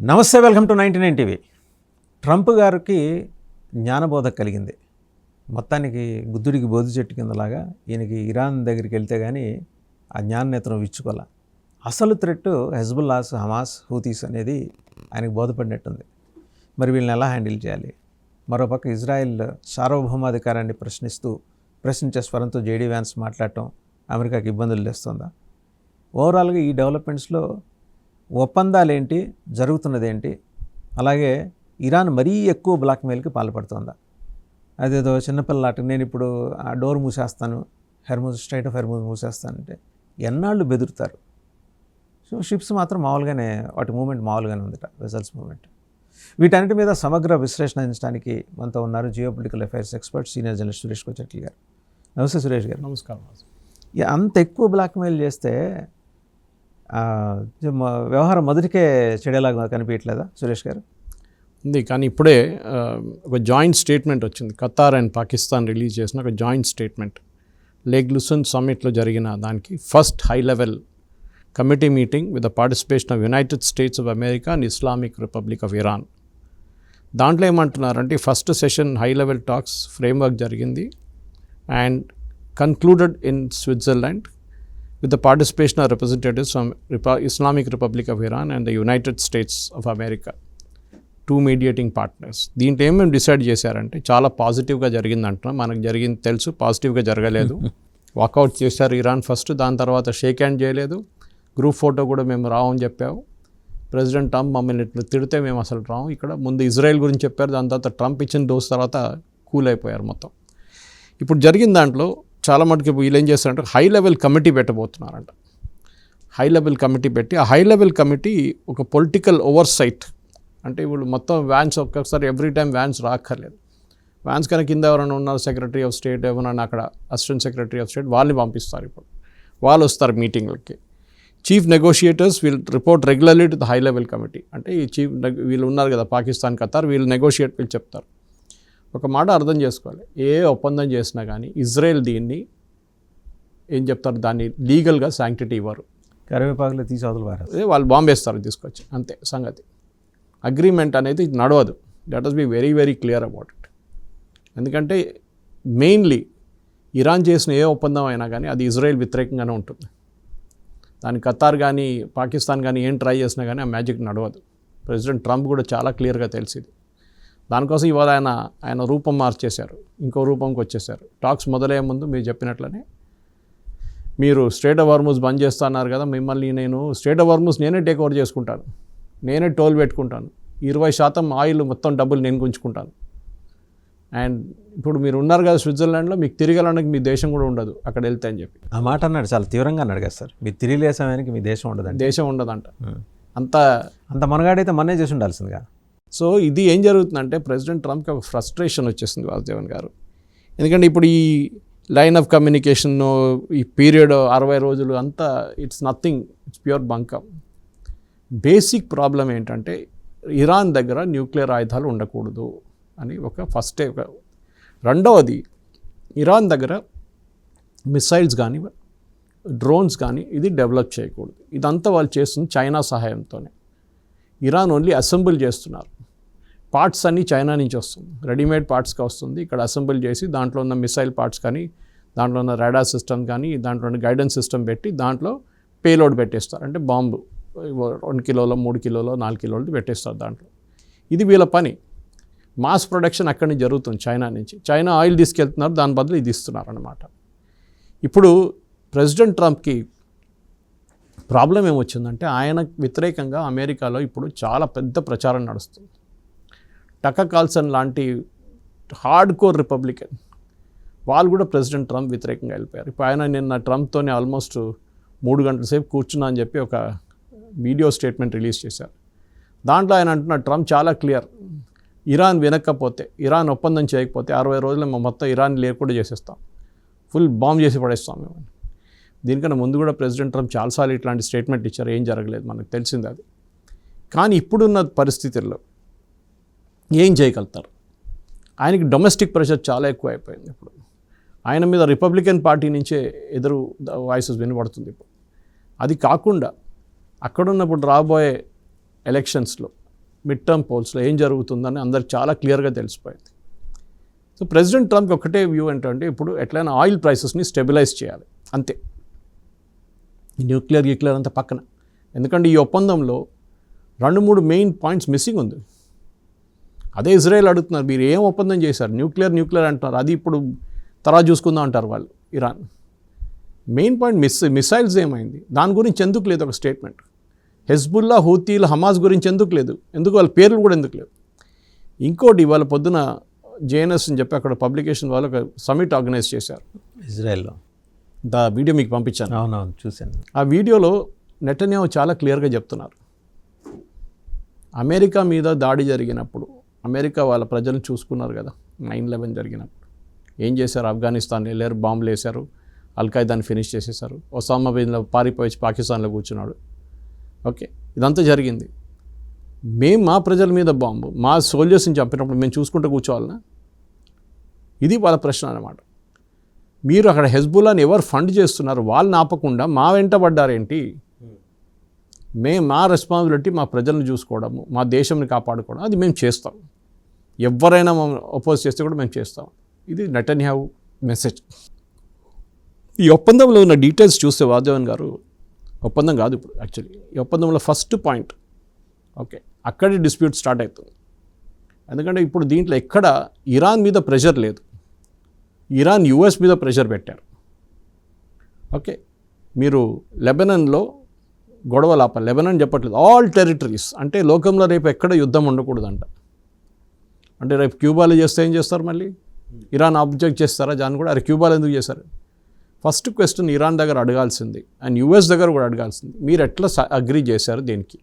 నమస్తే, welcome to 99 TV. Trump గారికి జ్ఞానబోధ కలిగింది. మొత్తానికి బుద్ధుడికి బోధి చెట్టు కిందలాగా ఈయనకి ఇరాన్ దగ్గరికి వెళ్తే కానీ ఆ జ్ఞాననేత్రం విచ్చుకోల. అసలు థ్రెట్ హెజ్బుల్లాస్, హమాస్, హూతీస్ అనేది ఆయనకు బోధపడినట్టుంది. మరి వీళ్ళని ఎలా హ్యాండిల్ చేయాలి? మరోపక్క ఇజ్రాయెల్ సార్వభౌమాధికారాన్ని ప్రశ్నించే స్వరంతో జేడీ వ్యాన్స్ మాట్లాడటం అమెరికాకి ఇబ్బందులు తెస్తుందా? ఓవరాల్గా ఈ డెవలప్మెంట్స్లో ఒప్పందాలు ఏంటి, జరుగుతున్నదేంటి, అలాగే ఇరాన్ మరీ ఎక్కువ బ్లాక్మెయిల్కి పాల్పడుతుందా? అదేదో చిన్నపిల్లలాట నేను ఇప్పుడు ఆ డోర్ మూసేస్తాను, స్ట్రైట్ ఆఫ్ హెర్మూజ్ మూసేస్తానంటే ఎన్నాళ్ళు బెదురుతారు. సో షిప్స్ మాత్రం మామూలుగానే, వాటి మూమెంట్ మామూలుగానే ఉందట, వెసల్స్ మూమెంట్. వీటన్నిటి మీద సమగ్ర విశ్లేషణ అందించడానికి మనతో ఉన్నారు geopolitical affairs expert, senior journalist Suresh Kochatla గారు. నమస్తే సురేష్ గారు. నమస్కారం. అంత ఎక్కువ బ్లాక్మెయిల్ చేస్తే వ్యవహారం మొదటికే చెడేలాగా కనిపించట్లేదా సురేష్ గారు? ఉంది, కానీ ఇప్పుడే ఒక జాయింట్ స్టేట్మెంట్ వచ్చింది. ఖతార్ అండ్ పాకిస్తాన్ రిలీజ్ చేసిన ఒక జాయింట్ స్టేట్మెంట్. లేక్ లుసన్ సమ్మిట్లో జరిగిన దానికి first high level committee meeting with the participation of United States of America and Islamic Republic of Iran. దాంట్లో ఏమంటున్నారంటే first session high level talks framework జరిగింది and concluded in Switzerland with the participation of representatives from Islamic Republic of Iran and the United States of America, two mediating partners. దీంట్లో ఏమేమి decide చేశారంటే చాలా పాజిటివ్గా జరిగింది అంటున్నాం. మనకు జరిగింది తెలుసు, పాజిటివ్గా జరగలేదు. వాకౌట్ చేశారు ఇరాన్ ఫస్ట్, దాని తర్వాత షేక్ హ్యాండ్ చేయలేదు. గ్రూప్ ఫోటో కూడా మేము రావని చెప్పాము. ప్రెసిడెంట్ ట్రంప్ మమ్మల్ని ఇట్లా తిడితే మేము అసలు రాము. ఇక్కడ ముందు ఇజ్రాయెల్ గురించి చెప్పారు, దాని తర్వాత ట్రంప్ ఇచ్చిన డోస్ తర్వాత కూల్ అయిపోయారు మొత్తం. ఇప్పుడు జరిగిన దాంట్లో చాలా మటుకు వీళ్ళు ఏం చేస్తారంటే హై లెవెల్ కమిటీ పెట్టబోతున్నారంట. హై లెవెల్ కమిటీ పెట్టి ఆ హై లెవెల్ కమిటీ ఒక పొలిటికల్ ఓవర్సైట్, అంటే ఇప్పుడు మొత్తం వ్యాన్స్ ఒక్కొక్కసారి ఎవ్రీ టైం వ్యాన్స్ రాక్కర్లేదు. వ్యాన్స్ కన్నా కింద ఎవరైనా ఉన్నారు, సెక్రటరీ ఆఫ్ స్టేట్ ఎవరైనా అక్కడ అసిస్టెంట్ సెక్రటరీ ఆఫ్ స్టేట్, వాళ్ళని పంపిస్తారు. ఇప్పుడు వాళ్ళు వస్తారు మీటింగ్లకి. Chief negotiators will report regularly to the high level committee. అంటే ఈ వీళ్ళు ఉన్నారు కదా పాకిస్తాన్, ఖతార్, వీళ్ళు నెగోషియేట్ వీళ్ళు చెప్తారు. ఒక మాట అర్థం చేసుకోవాలి, ఏ ఒప్పందం చేసినా కానీ ఇజ్రాయెల్ దీన్ని ఏం చెప్తారు, దాన్ని లీగల్గా శాంక్టిటీ ఇవ్వరు. కరివేపాకులు తీసి అవతల వాళ్ళు బాంబేస్తారు తీసుకొచ్చి, అంతే సంగతి. అగ్రిమెంట్ అనేది నడవదు. Let us be very very clear about it. ఎందుకంటే మెయిన్లీ ఇరాన్ చేసిన ఏ ఒప్పందం అయినా కానీ అది ఇజ్రాయెల్ వ్యతిరేకంగానే ఉంటుంది. దాని ఖతార్ కానీ పాకిస్తాన్ కానీ ఏం ట్రై చేసినా కానీ ఆ మ్యాజిక్ నడవదు. ప్రెసిడెంట్ ట్రంప్ కూడా చాలా క్లియర్గా తెలిసింది. దానికోసం ఇవాళ ఆయన రూపం మార్చేశారు, ఇంకో రూపంకి వచ్చేసారు. టాక్స్ మొదలయ్యే ముందు మీరు చెప్పినట్లనే మీరు స్ట్రైట్ ఆఫ్ హార్మూజ్ బంద్ చేస్తున్నారు కదా, మిమ్మల్ని నేను స్ట్రైట్ ఆఫ్ హార్మూజ్ నేనే టేక్ ఓవర్ చేసుకుంటాను, నేనే టోల్ పెట్టుకుంటాను, 20% ఆయిల్ మొత్తం డబ్బులు నేను గుంచుకుంటాను. అండ్ ఇప్పుడు మీరు ఉన్నారు కదా స్విట్జర్లాండ్లో, మీకు తిరగడానికి మీ దేశం కూడా ఉండదు అక్కడ వెళ్తే అని చెప్పి ఆ మాట అన్నాడు. చాలా తీవ్రంగా అన్నాడు కదా సార్, మీరు తిరిగి సమయానికి మీ దేశం ఉండదండి. దేశం ఉండదంట. అంత మనగాడైతే మన్నే చేసి ఉండాల్సిందిగా. సో ఇది ఏం జరుగుతుందంటే ప్రెసిడెంట్ ట్రంప్కి ఒక ఫ్రస్ట్రేషన్ వచ్చేసింది వాసుదేవన్ గారు. ఎందుకంటే ఇప్పుడు ఈ లైన్ ఆఫ్ కమ్యూనికేషన్, ఈ పీరియడ్ 60 రోజులు అంతా it's nothing, it's pure bunkum. Basic problem ఏంటంటే ఇరాన్ దగ్గర న్యూక్లియర్ ఆయుధాలు ఉండకూడదు అని ఒక ఫస్టే. రెండవది, ఇరాన్ దగ్గర మిసైల్స్ కానీ డ్రోన్స్ కానీ ఇది డెవలప్ చేయకూడదు. ఇదంతా వాళ్ళు చేస్తుంది చైనా సహాయంతోనే. ఇరాన్ ఓన్లీ అసెంబుల్ చేస్తున్నారు. పార్ట్స్ అన్నీ చైనా నుంచి వస్తుంది, రెడీమేడ్ పార్ట్స్గా వస్తుంది. ఇక్కడ అసెంబుల్ చేసి దాంట్లో ఉన్న మిసైల్ పార్ట్స్ కానీ, దాంట్లో ఉన్న రాడార్ సిస్టమ్ కానీ, దాంట్లో ఉన్న గైడెన్స్ సిస్టమ్ పెట్టి దాంట్లో పేలోడ్ పెట్టేస్తారు. అంటే బాంబు 2 కిలోలో 3 కిలోలో 4 కిలోలు పెట్టేస్తారు దాంట్లో. ఇది వీళ్ళ పని. మాస్ ప్రొడక్షన్ అక్కడి నుంచి జరుగుతుంది చైనా నుంచి. చైనా ఆయిల్ తీసుకెళ్తున్నారు, దాని బదులు ఇది ఇస్తున్నారు అన్నమాట. ఇప్పుడు ప్రెసిడెంట్ ట్రంప్కి ప్రాబ్లం ఏమొచ్చిందంటే ఆయన వ్యతిరేకంగా అమెరికాలో ఇప్పుడు చాలా పెద్ద ప్రచారం నడుస్తుంది. టకర్ కార్ల్సన్ లాంటి హార్డ్ కోర్ రిపబ్లికన్ వాళ్ళు కూడా ప్రెసిడెంట్ ట్రంప్ వ్యతిరేకంగా వెళ్ళిపోయారు. ఇప్పుడు ఆయన నిన్న ట్రంప్తోనే ఆల్మోస్ట్ 3 గంటల సేపు కూర్చున్నా అని చెప్పి ఒక వీడియో స్టేట్మెంట్ రిలీజ్ చేశారు. దాంట్లో ఆయన అంటున్నాడు, ట్రంప్ చాలా క్లియర్, ఇరాన్ వినకపోతే, ఇరాన్ ఒప్పందం చేయకపోతే 60 రోజులు మేము మొత్తం ఇరాన్ లేకుండా చేసేస్తాం, ఫుల్ బాంబ్ చేసి పడేస్తాం మేము. దీనికన్నా ముందు కూడా ప్రెసిడెంట్ ట్రంప్ చాలాసార్లు ఇట్లాంటి స్టేట్మెంట్ ఇచ్చారు, ఏం జరగలేదు, మనకు తెలిసింది అది. కానీ ఇప్పుడున్న పరిస్థితుల్లో ఏం చేయగలుగుతారు? ఆయనకి డొమెస్టిక్ ప్రెషర్ చాలా ఎక్కువ అయిపోయింది. ఇప్పుడు ఆయన మీద రిపబ్లికన్ పార్టీ నుంచే ఎదురు వాయిసెస్ వినబడుతుంది. ఇప్పుడు అది కాకుండా అక్కడున్నప్పుడు రాబోయే ఎలక్షన్స్లో మిడ్ టర్మ్ పోల్స్లో ఏం జరుగుతుందని అందరికి చాలా క్లియర్గా తెలిసిపోయింది. సో ప్రెసిడెంట్ ట్రంప్ ఒకటే వ్యూ ఏంటంటే ఇప్పుడు ఎట్లయినా ఆయిల్ ప్రైసెస్ని స్టెబిలైజ్ చేయాలి అంతే. న్యూక్లియర్ అంతా పక్కన. ఎందుకంటే ఈ ఒప్పందంలో 2-3 మెయిన్ పాయింట్స్ మిస్సింగ్ ఉంది. అదే ఇజ్రాయెల్ అడుగుతున్నారు, మీరు ఏం ఒప్పందం చేశారు, న్యూక్లియర్ అంటున్నారు, అది ఇప్పుడు తర్వాత చూసుకుందాం అంటారు వాళ్ళు ఇరాన్. మెయిన్ పాయింట్ మిసైల్స్ ఏమైంది, దాని గురించి ఎందుకు లేదు ఒక స్టేట్మెంట్. హెజ్బుల్లా, హూతీలు, హమాస్ గురించి ఎందుకు లేదు, ఎందుకు వాళ్ళ పేర్లు కూడా ఎందుకు లేవు. ఇంకోటి ఇవాళ పొద్దున జేఎన్ఎస్ అని చెప్పి అక్కడ పబ్లికేషన్ వాళ్ళు ఒక సమిట్ ఆర్గనైజ్ చేశారు ఇజ్రాయెల్లో. వీడియో మీకు పంపించాను. అవునవును, చూశాను. ఆ వీడియోలో నెటన్యాహు చాలా క్లియర్గా చెప్తున్నారు, అమెరికా మీద దాడి జరిగినప్పుడు అమెరికా వాళ్ళ ప్రజలను చూసుకున్నారు కదా, 9/11 జరిగినప్పుడు ఏం చేశారు, ఆఫ్ఘనిస్తాన్ వెళ్ళారు, బాంబులు వేశారు, అల్ఖైదాని ఫినిష్ చేసేశారు, ఒసామా బిన్లో పారిపోయి పాకిస్తాన్లో కూర్చున్నాడు. ఓకే, ఇదంతా జరిగింది. మేము మా ప్రజల మీద బాంబు, మా సోల్జర్స్ని చంపినప్పుడు మేము చూసుకుంటూ కూర్చోవాలనా? ఇది వాళ్ళ ప్రశ్న అన్నమాట. మీరు అక్కడ హెజ్బుల్లాని ఎవరు ఫండ్ చేస్తున్నారు, వాళ్ళని ఆపకుండా మా వెంట పడ్డారేంటి? మా రెస్పాన్సిబిలిటీ మా ప్రజలను చూసుకోవడము, మా దేశంని కాపాడుకోవడం, అది మేము చేస్తాం. ఎవరైనా మమ్మల్ని అపోజ్ చేస్తే కూడా మేము చేస్తాం. ఇది నెటన్యాహు మెసేజ్. ఈ ఒప్పందంలో ఉన్న డీటెయిల్స్ చూస్తే వాజ్దేవన్ గారు, ఒప్పందం కాదు ఇప్పుడు యాక్చువల్లీ, ఈ ఒప్పందంలో ఫస్ట్ పాయింట్, ఓకే, అక్కడే డిస్ప్యూట్ స్టార్ట్ అవుతుంది. ఎందుకంటే ఇప్పుడు దీంట్లో ఎక్కడ ఇరాన్ మీద ప్రెషర్ లేదు, ఇరాన్ యుఎస్ మీద ప్రెషర్ పెట్టారు. ఓకే, మీరు లెబనాన్లో గొడవలు ఆపాలి, లెబనాన్ చెప్పట్లేదు, ఆల్ టెరిటరీస్, అంటే లోకంలో రేపు ఎక్కడ యుద్ధం ఉండకూడదంట. అంటే రేపు క్యూబాలో చేస్తే ఏం చేస్తారు, మళ్ళీ ఇరాన్ ఆబ్జెక్ట్ చేస్తారా దాన్ని కూడా? అరే క్యూబాలో ఎందుకు చేశారు? ఫస్ట్ క్వశ్చన్ ఇరాన్ దగ్గర అడగాల్సింది అండ్ యుఎస్ దగ్గర కూడా అడగాల్సింది, మీరు ఎట్లా అగ్రీ చేశారు దేనికి?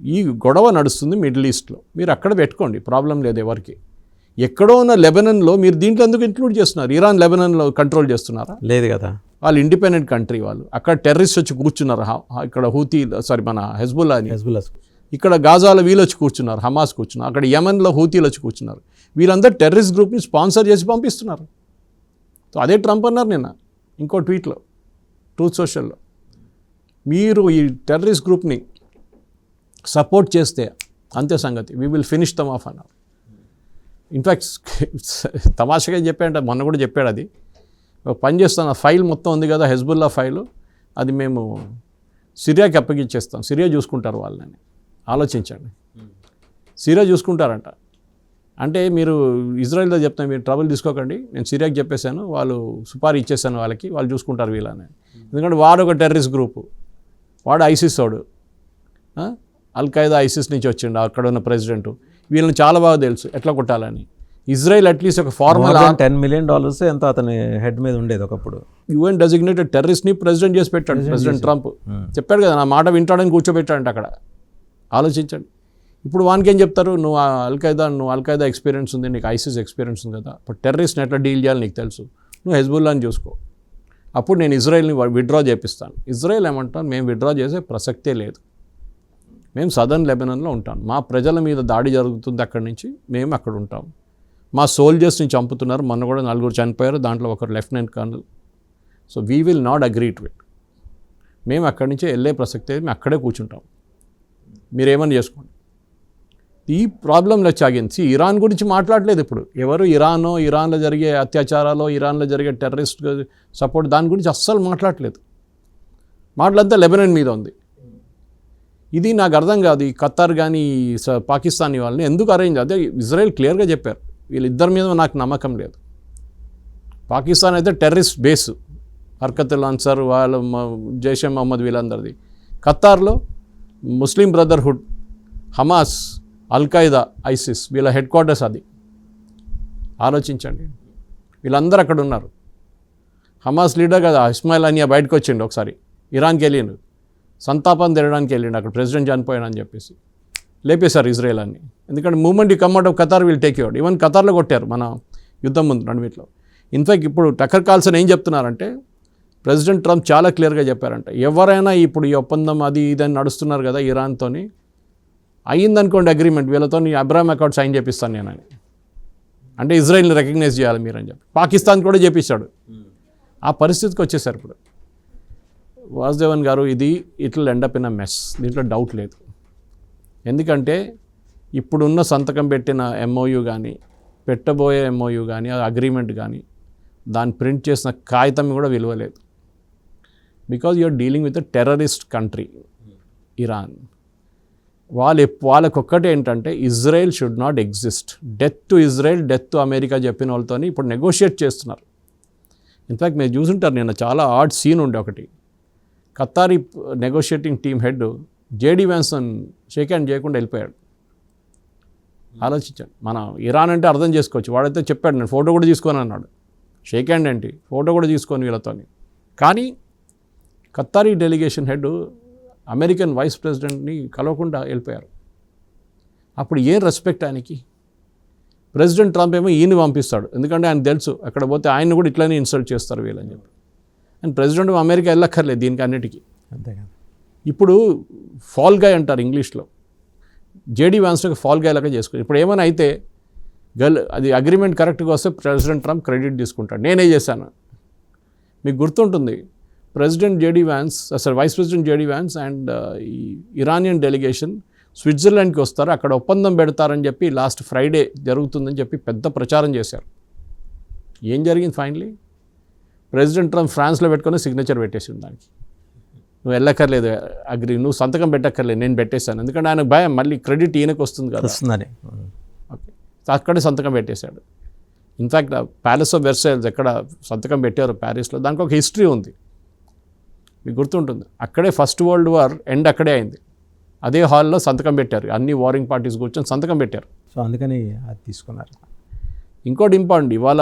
ఈ గొడవ నడుస్తుంది మిడిల్ ఈస్ట్లో, మీరు అక్కడ పెట్టుకోండి, ప్రాబ్లం లేదు ఎవరికి. ఎక్కడో ఉన్న లెబనాన్లో మీరు దీంట్లో ఎందుకు ఇంక్లూడ్ చేస్తున్నారు? ఇరాన్ లెబనాన్లో కంట్రోల్ చేస్తున్నారా? లేదు కదా, వాళ్ళు ఇండిపెండెంట్ కంట్రీ, వాళ్ళు అక్కడ టెర్రరిస్ట్ వచ్చి కూర్చున్నారు. ఇక్కడ మన హెజ్బుల్లా, ఇక్కడ గాజాలో వీళ్ళు వచ్చి కూర్చున్నారు, హమాస్ కూర్చున్నారు, అక్కడ యెమెన్లో హూతీలు వచ్చి కూర్చున్నారు. వీళ్ళందరూ టెర్రరిస్ట్ గ్రూప్ని స్పాన్సర్ చేసి పంపిస్తున్నారు. సో అదే ట్రంప్ అన్నారు నిన్న ఇంకో ట్వీట్లో, ట్రూత్ సోషల్లో, మీరు ఈ టెర్రరిస్ట్ గ్రూప్ని సపోర్ట్ చేస్తే అంతే సంగతి, we will finish them off అన్నారు. ఇన్ఫ్యాక్ట్ తమాషగా చెప్పాడంటే, మొన్న కూడా చెప్పాడు, అది పని చేస్తున్న ఫైల్ మొత్తం ఉంది కదా హెజ్బుల్లా ఫైలు, అది మేము సిరియాకి అప్పగించేస్తాం, సిరియా చూసుకుంటారు వాళ్ళని. ఆలోచించండి, సిరియా చూసుకుంటారంట. అంటే మీరు ఇజ్రాయెల్తో చెప్తాను, మీరు ట్రబుల్ తీసుకోకండి, నేను సిరియాకి చెప్పేశాను, వాళ్ళు సుపారీ ఇచ్చేసాను వాళ్ళకి, వాళ్ళు చూసుకుంటారు వీళ్ళని. ఎందుకంటే వాడు ఒక టెర్రరిస్ట్ గ్రూపు, వాడు ఐసిస్ వాడు, అల్ఖైదా ఐసిస్ నుంచి వచ్చిండు అక్కడ ఉన్న ప్రెసిడెంట్. వీళ్ళని చాలా బాగా తెలుసు ఎట్లా కొట్టాలని. ఇజ్రాయెల్ అట్లీస్ట్ ఒక ఫార్మల్ $10 million ఎంత అతని హెడ్ మీద ఉండేది ఒకప్పుడు. యుఎన్ డెసిగ్నేటెడ్ టెర్రరిస్ట్ని ప్రెసిడెంట్ చేసి పెట్టాడు ప్రెసిడెంట్ ట్రంప్. చెప్పాడు కదా, నా మాట వింటాడని కూర్చోబెట్టాడంట అక్కడ. ఆలోచించండి. ఇప్పుడు వానికి ఏం చెప్తారు, నువ్వు అల్ఖైదా ఎక్స్పీరియన్స్ ఉంది, నీకు ఐసిస్ ఎక్స్పీరియన్స్ ఉంది కదా, ఇప్పుడు టెర్రరిస్ట్ని ఎట్లా డీల్ చేయాలి నీకు తెలుసు, నువ్వు హెజ్బుల్లాని చూసుకో, అప్పుడు నేను ఇజ్రాయెల్ని విత్డ్రా చేపిస్తాను. ఇజ్రాయెల్ ఏమంటాను, మేము విత్డ్రా చేసే ప్రసక్తే లేదు, మేము సదర్న్ లెబనాన్లో ఉంటాం, మా ప్రజల మీద దాడి జరుగుతుంది అక్కడి నుంచి, మేము అక్కడ ఉంటాం, మా సోల్జర్స్ని చంపుతున్నారు, మొన్న కూడా 4 చనిపోయారు, దాంట్లో ఒకరు lieutenant colonel. So we will not agree to it, మేము అక్కడి నుంచి వెళ్ళే ప్రసక్తి మేము అక్కడే కూర్చుంటాం, మీరేమని చేసుకోండి. ఈ ప్రాబ్లంలో సాగించి ఇరాన్ గురించి మాట్లాడలేదు ఇప్పుడు ఎవరు. ఇరాన్లో జరిగే అత్యాచారాలు, ఇరాన్లో జరిగే టెర్రరిస్ట్ సపోర్ట్, దాని గురించి అస్సలు మాట్లాడలేదు. మాటలంతా లెబనాన్ మీద ఉంది. ఇది నాకు అర్థం కాదు. ఈ ఖతార్ కానీ పాకిస్తానీ వాళ్ళని ఎందుకు అరేంజ్, అదే ఇజ్రాయెల్ క్లియర్గా చెప్పారు, వీళ్ళిద్దరి మీద నాకు నమ్మకం లేదు. పాకిస్తాన్ అయితే టెర్రరిస్ట్ బేసు, హర్కతుల్ అన్సార్ వాళ్ళు, Jaish-e Mohammed వీళ్ళందరిది. ఖతార్లో Muslim Brotherhood, Hamas, Al-Qaeda, ISIS వీళ్ళ హెడ్ క్వార్టర్స్ అది. ఆలోచించండి, వీళ్ళందరూ అక్కడ ఉన్నారు. హమాస్ లీడర్ కదా ఇస్మాయిల్ అనియా బయటకు వచ్చిండు, ఒకసారి ఇరాన్కి వెళ్ళిండు, సంతాపం తెరడానికి వెళ్ళిండు, అక్కడ ప్రెసిడెంట్ చనిపోయాడని చెప్పేసి లేపేశారు ఇజ్రాయెల్ అన్ని. ఎందుకంటే moment come out of Qatar will take out. Even ఖతార్లో కొట్టారు మన యుద్ధం ముందు రెండుమిట్లో. ఇన్ఫ్యాక్ట్ ఇప్పుడు టక్కర్ కార్ల్సన్ ఏం చెప్తున్నారంటే, ప్రెసిడెంట్ ట్రంప్ చాలా క్లియర్గా చెప్పారంట, ఎవరైనా ఇప్పుడు ఈ ఒప్పందం అది ఇదని నడుస్తున్నారు కదా ఇరాన్తోని, అయ్యిందనుకోండి అగ్రిమెంట్, వీళ్ళతో అబ్రాహం అకౌంట్ సైన్ చేపిస్తాను నేనని, అంటే ఇజ్రాయెల్ని రికగ్నైజ్ చేయాలి మీరని చెప్పి పాకిస్తాన్ కూడా చేపించాడు. ఆ పరిస్థితికి వచ్చేసారు ఇప్పుడు. వాసుదేవన్ గారు, ఇది it will end up in a mess, దీంట్లో డౌట్ లేదు. ఎందుకంటే ఇప్పుడున్న సంతకం పెట్టిన ఎంఓయూ కానీ పెట్టబోయే ఎంఓయూ కానీ అగ్రిమెంట్ కానీ దాన్ని ప్రింట్ చేసిన కాగితం కూడా విలువ లేదు. Because you're dealing with a terrorist country Iran. వాళ్ళకొక్కటి ఏంటంటే Israel should not exist, death to Israel, death to America చెప్పిన వాళ్ళతో ఇప్పుడు నెగోషియేట్ చేస్తున్నారు. ఇన్ఫ్యాక్ట్ మీరు చూసుంటారు, నిన్న చాలా ఆడ్ సీన్ ఉండే ఒకటి. Qatari negotiating team head JD వ్యాన్సన్ షేక్ హ్యాండ్ చేయకుండా వెళ్ళిపోయాడు. ఆలోచించాడు. మన ఇరాన్ అంటే అర్థం చేసుకోవచ్చు, వాడైతే చెప్పాడు నేను ఫోటో కూడా తీసుకొని అన్నాడు. షేక్ హ్యాండ్ ఏంటి, ఫోటో కూడా తీసుకొని వీళ్ళతో. కానీ Qatari delegation head American vice ప్రెసిడెంట్ని కలవకుండా వెళ్ళిపోయారు. అప్పుడు ఏ రెస్పెక్ట్ ఆయనకి? ప్రెసిడెంట్ ట్రంప్ ఏమో ఈయన పంపిస్తాడు, ఎందుకంటే ఆయన తెలుసు అక్కడ పోతే ఆయన కూడా ఇట్లానే ఇన్సల్ట్ చేస్తారు వీళ్ళని చెప్పి. అండ్ ప్రెసిడెంట్ అమెరికా వెళ్ళక్కర్లేదు దీనికి అన్నిటికీ. అంతేగా. ఇప్పుడు ఫాల్ గాయ్ అంటారు ఇంగ్లీష్లో, జేడీ వ్యాన్స్కి ఫాల్ గాయ్ లాగా చేసుకో. ఇప్పుడు ఏమైనా అయితే అది అగ్రిమెంట్ కరెక్ట్గా వస్తే ప్రెసిడెంట్ ట్రంప్ క్రెడిట్ తీసుకుంటాడు, నేనే చేశాను. మీకు గుర్తుంటుంది, ప్రెసిడెంట్ జేడీ వ్యాన్స్, అసలు vice president JD Vance and ఈ ఇరానియన్ డెలిగేషన్ స్విట్జర్లాండ్కి వస్తారు, అక్కడ ఒప్పందం పెడతారని చెప్పి లాస్ట్ ఫ్రైడే జరుగుతుందని చెప్పి పెద్ద ప్రచారం చేశారు. ఏం జరిగింది ఫైనలీ? ప్రెసిడెంట్ ట్రంప్ ఫ్రాన్స్లో పెట్టుకొని సిగ్నేచర్ పెట్టేసింది దానికి. నువ్వు వెళ్ళక్కర్లేదు, నువ్వు సంతకం పెట్టక్కర్లేదు, నేను పెట్టేశాను. ఎందుకంటే ఆయనకు భయం మళ్ళీ క్రెడిట్ ఈయనకు వస్తుంది కదా వస్తుందని. ఓకే, అక్కడే సంతకం పెట్టేశాడు. ఇన్ఫ్యాక్ట్ ప్యాలెస్ ఆఫ్ వెర్సైల్స్ ఎక్కడ సంతకం పెట్టారు ప్యారిస్లో, దానికి ఒక హిస్టరీ ఉంది, మీకు గుర్తుంటుంది. అక్కడే ఫస్ట్ వరల్డ్ వార్ ఎండ్ అక్కడే అయింది, అదే హాల్లో సంతకం పెట్టారు, అన్ని వారింగ్ పార్టీస్ కూర్చొని సంతకం పెట్టారు. సో అందుకని అది తీసుకున్నారు. ఇంకోటి ఇంపార్టెంట్, ఇవాళ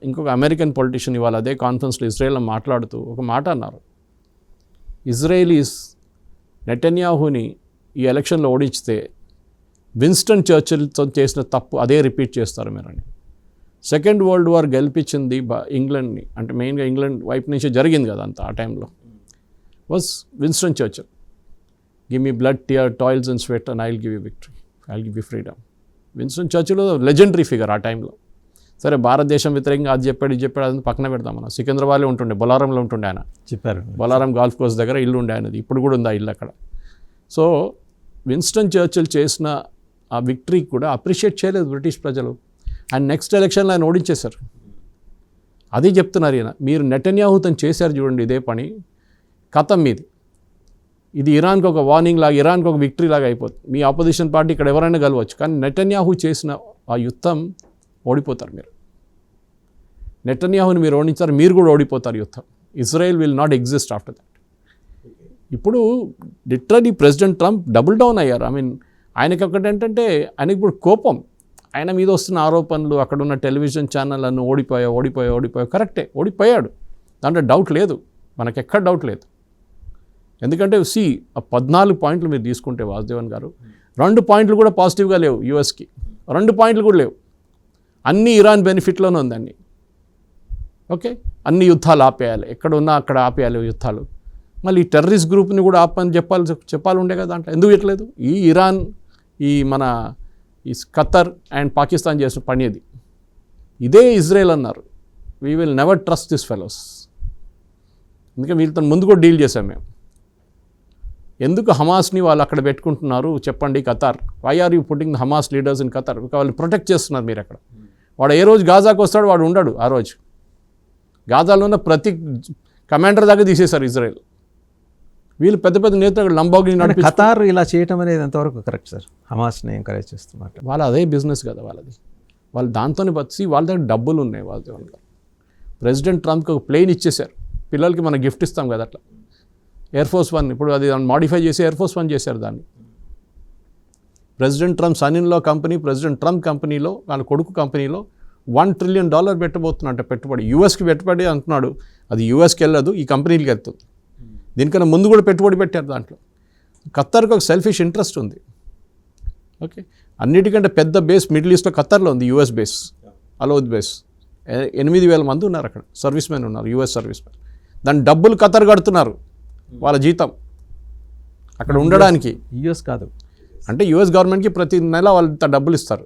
ఇంకొక అమెరికన్ పొలిటీషియన్ ఇవాళ అదే కాన్ఫరెన్స్లో ఇజ్రాయెల్లో మాట్లాడుతూ ఒక మాట అన్నారు. ఇజ్రాయేలీస్ నెటన్యాహుని ఈ ఎలక్షన్లో ఓడించితే విన్స్టన్ చర్చిల్తో చేసిన తప్పు అదే రిపీట్ చేస్తారు మీరని. సెకండ్ వరల్డ్ వార్ గెలిపించింది ఇంగ్లాండ్ని, అంటే మెయిన్గా ఇంగ్లాండ్ వైపు నుంచి జరిగింది కదా అంతా ఆ టైంలో, was Winston Churchill. Give me blood, tear, toils and sweat and I will give you victory, I will give you freedom. Winston Churchill legendary figure ఆ టైంలో. సరే భారతదేశం వ్యతిరేకంగా అది చెప్పాడు ఇది చెప్పాడు అది పక్కన పెడతాం మనం. సికింద్రాబాద్లో ఉంటుండే, బొలారంలో ఉంటుండే ఆయన, చెప్పారు. బొలారం గాల్ఫ్ కోర్స్ దగ్గర ఇల్లు ఉండే ఆయనది, ఇప్పుడు కూడా ఉంది ఆ ఇల్లు అక్కడ. సో విన్స్టన్ చర్చిల్ చేసిన ఆ విక్టరీకి కూడా అప్రిషియేట్ చేయలేదు బ్రిటిష్ ప్రజలు. అండ్ నెక్స్ట్ ఎలక్షన్లో ఆయన ఓడించేశారు. అదే చెప్తున్నారు ఈయన, మీరు నెటన్యాహుతో చేశారు చూడండి ఇదే పని, కథం మీది. ఇది ఇరాన్కి ఒక వార్నింగ్ లాగా, ఇరాన్కి ఒక విక్టరీ లాగా అయిపోతుంది. మీ ఆపోజిషన్ పార్టీ ఇక్కడ ఎవరైనా గెలవచ్చు, కానీ నెటన్యాహు చేసిన ఆ యుద్ధం ఓడిపోతారు మీరు. నెటన్యాహుని మీరు ఓడించారు, మీరు కూడా ఓడిపోతారు యుద్ధం. Israel will not exist after that. ఇప్పుడు literally President Trump double down అయ్యారు. ఐ మీన్ ఆయనకి ఒకటి ఏంటంటే, ఆయనకి ఇప్పుడు కోపం, ఆయన మీద వస్తున్న ఆరోపణలు, అక్కడ ఉన్న టెలివిజన్ ఛానళ్ళను ఓడిపోయావు కరెక్టే, ఓడిపోయాడు, దాంట్లో డౌట్ లేదు, మనకెక్కడ డౌట్ లేదు. ఎందుకంటే ఆ 14 పాయింట్లు మీరు తీసుకుంటే వాసుదేవన్ గారు, 2 పాయింట్లు కూడా పాజిటివ్గా లేవు యూఎస్కి, 2 పాయింట్లు కూడా లేవు. అన్నీ ఇరాన్ బెనిఫిట్లోనే ఉంది అన్నీ. ఓకే, అన్ని యుద్ధాలు ఆపేయాలి, ఎక్కడ ఉన్నా అక్కడ ఆపేయాలి యుద్ధాలు. మళ్ళీ ఈ టెర్రరిస్ట్ గ్రూప్ని కూడా ఆపని చెప్పాలి ఉండే కదా దాంట్లో, ఎందుకు పెట్టలేదు? ఈ ఇరాన్, ఈ ఖతర్ అండ్ పాకిస్తాన్ చేసిన పని అది. ఇదే ఇజ్రాయెల్ అన్నారు, we will never trust this fellows. అందుకే వీళ్ళతో ముందు కూడా డీల్ చేశాం మేము. ఎందుకు హమాస్ని వాళ్ళు అక్కడ పెట్టుకుంటున్నారు చెప్పండి Qatar? Why are you putting the Hamas leaders in Qatar? వాళ్ళు ప్రొటెక్ట్ చేస్తున్నారు మీరు అక్కడ. వాడు ఏ రోజు గాజాకు వస్తాడు, వాడు ఉండడు ఆ రోజు. గాజాలో ఉన్న ప్రతి కమాండర్ దాకా తీసేశారు ఇజ్రాయెల్. వీళ్ళు పెద్ద పెద్ద నేతలు లంబాగిని నడిపి. ఖతార్ ఇలా చేయటం అనేది ఎంతవరకు కరెక్ట్ సార్? హమాస్ని ఎంకరేజ్ చేస్తున్నారు. వాళ్ళు అదే బిజినెస్ కదా వాళ్ళది, వాళ్ళు దాంతోనే బతిసి వాళ్ళ దగ్గర డబ్బులు ఉన్నాయి వాళ్ళ దగ్గర. ప్రెసిడెంట్ ట్రంప్కి ఒక ప్లేన్ ఇచ్చేశారు, పిల్లలకి మనం గిఫ్ట్ ఇస్తాం కదా అట్లా. ఎయిర్ ఫోర్స్ 1 ఇప్పుడు అది మాడిఫై చేసి ఎయిర్ ఫోర్స్ 1 చేశారు దాన్ని. President Trump son in law company, president Trump కంపెనీలో, వాళ్ళ కొడుకు కంపెనీలో $1 ట్రిలియన్ పెట్టబోతున్నట్ట పెట్టుబడి. యూఎస్కి పెట్టుబడి అంటున్నాడు, అది యూఎస్కి వెళ్ళదు, ఈ కంపెనీలకి వెళ్తుంది. దీనికన్నా ముందు కూడా పెట్టుబడి పెట్టారు దాంట్లో. ఖత్తర్కి ఒక సెల్ఫిష్ ఇంట్రెస్ట్ ఉంది. ఓకే, అన్నిటికంటే పెద్ద బేస్ మిడిల్ ఈస్ట్లో ఖత్తర్లో ఉంది, యూఎస్ బేస్, అలౌద్ బేస్. 8,000 మంది ఉన్నారు అక్కడ, సర్వీస్ మెన్ ఉన్నారు, యూఎస్ సర్వీస్ మెన్. దాని డబ్బులు ఖత్తర్ కడుతున్నారు, వాళ్ళ జీతం అక్కడ ఉండడానికి. యూఎస్ కాదు, అంటే యూఎస్ గవర్నమెంట్కి ప్రతి నెల వాళ్ళ డబ్బులు ఇస్తారు,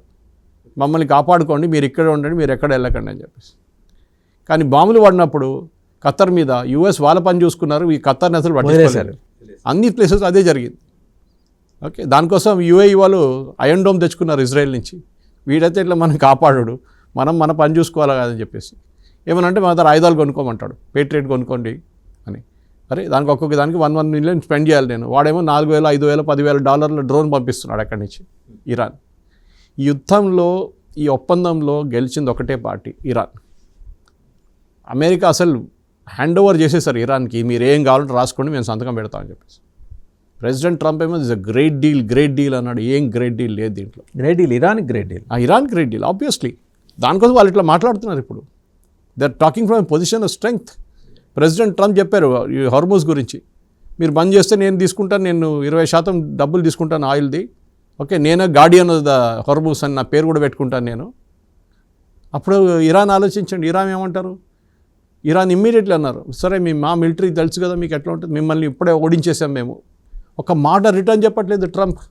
మమ్మల్ని కాపాడుకోండి, మీరు ఇక్కడ ఉండండి, మీరు ఎక్కడ వెళ్ళకండి అని చెప్పేసి. కానీ బాంబులు పడినప్పుడు ఖత్తర్ మీద యూఎస్ వాళ్ళ పని చూసుకున్నారు, ఈ ఖత్తర్ని అసలు పట్టించుకోలేదు. అన్ని ప్లేసెస్ అదే జరిగింది. ఓకే, దానికోసం యూఏఈ వాళ్ళు అయన్ డోమ్ తెచ్చుకున్నారు ఇజ్రాయెల్ నుంచి. వీడైతే ఇట్లా మనం కాపాడు, మనం మన పని చూసుకోవాలి కదని చెప్పేసి ఏమనంటే మా దగ్గర ఆయుధాలు కొనుక్కోమంటాడు, పేట్రియట్ కొనుక్కోండి అని. అరే దానికి ఒక్కొక్క దానికి 1 మిలియన్ స్పెండ్ చేయాలి నేను. వాడేమో $4,000, $5,000, $10,000 డ్రోన్ పంపిస్తున్నాడు అక్కడి నుంచి ఇరాన్. ఈ యుద్ధంలో, ఈ ఒప్పందంలో గెలిచింది ఒకటే పార్టీ, ఇరాన్. అమెరికా అసలు హ్యాండ్ ఓవర్ చేసేసారు ఇరాన్కి, మీరు ఏం కావాలంటే రాసుకోండి, మేము సంతకం పెడతామని చెప్పేసి. ప్రెసిడెంట్ ట్రంప్ ఏమో ఇస్ అ గ్రేట్ డీల్ అన్నాడు. ఏం గ్రేట్ డీల్ లేదు దీంట్లో. Great deal, Iran great deal. Iran great deal obviously. దానికోసం వాళ్ళు ఇట్లా మాట్లాడుతున్నారు ఇప్పుడు. They are talking from position of strength. President Trump చెప్పారు ఈ హార్మోజ్ గురించి, మీరు బంద్ చేస్తే నేను తీసుకుంటాను, నేను 20% డబ్బులు తీసుకుంటాను ఆయిల్ది. ఓకే, నేనే గార్డియన్ ఆఫ్ ద హార్మోజ్ అని నా పేరు కూడా పెట్టుకుంటాను నేను. అప్పుడు ఇరాన్ ఆలోచించండి, ఇరాన్ ఏమంటారు? ఇరాన్ ఇమ్మీడియట్లీ అన్నారు, సరే మా మిలిటరీ తెలుసు కదా మీకు ఎట్లా ఉంటుంది, మిమ్మల్ని ఇప్పుడే ఓడించేసాం మేము. ఒక మాట రిటర్న్ చెప్పట్లేదు ట్రంప్.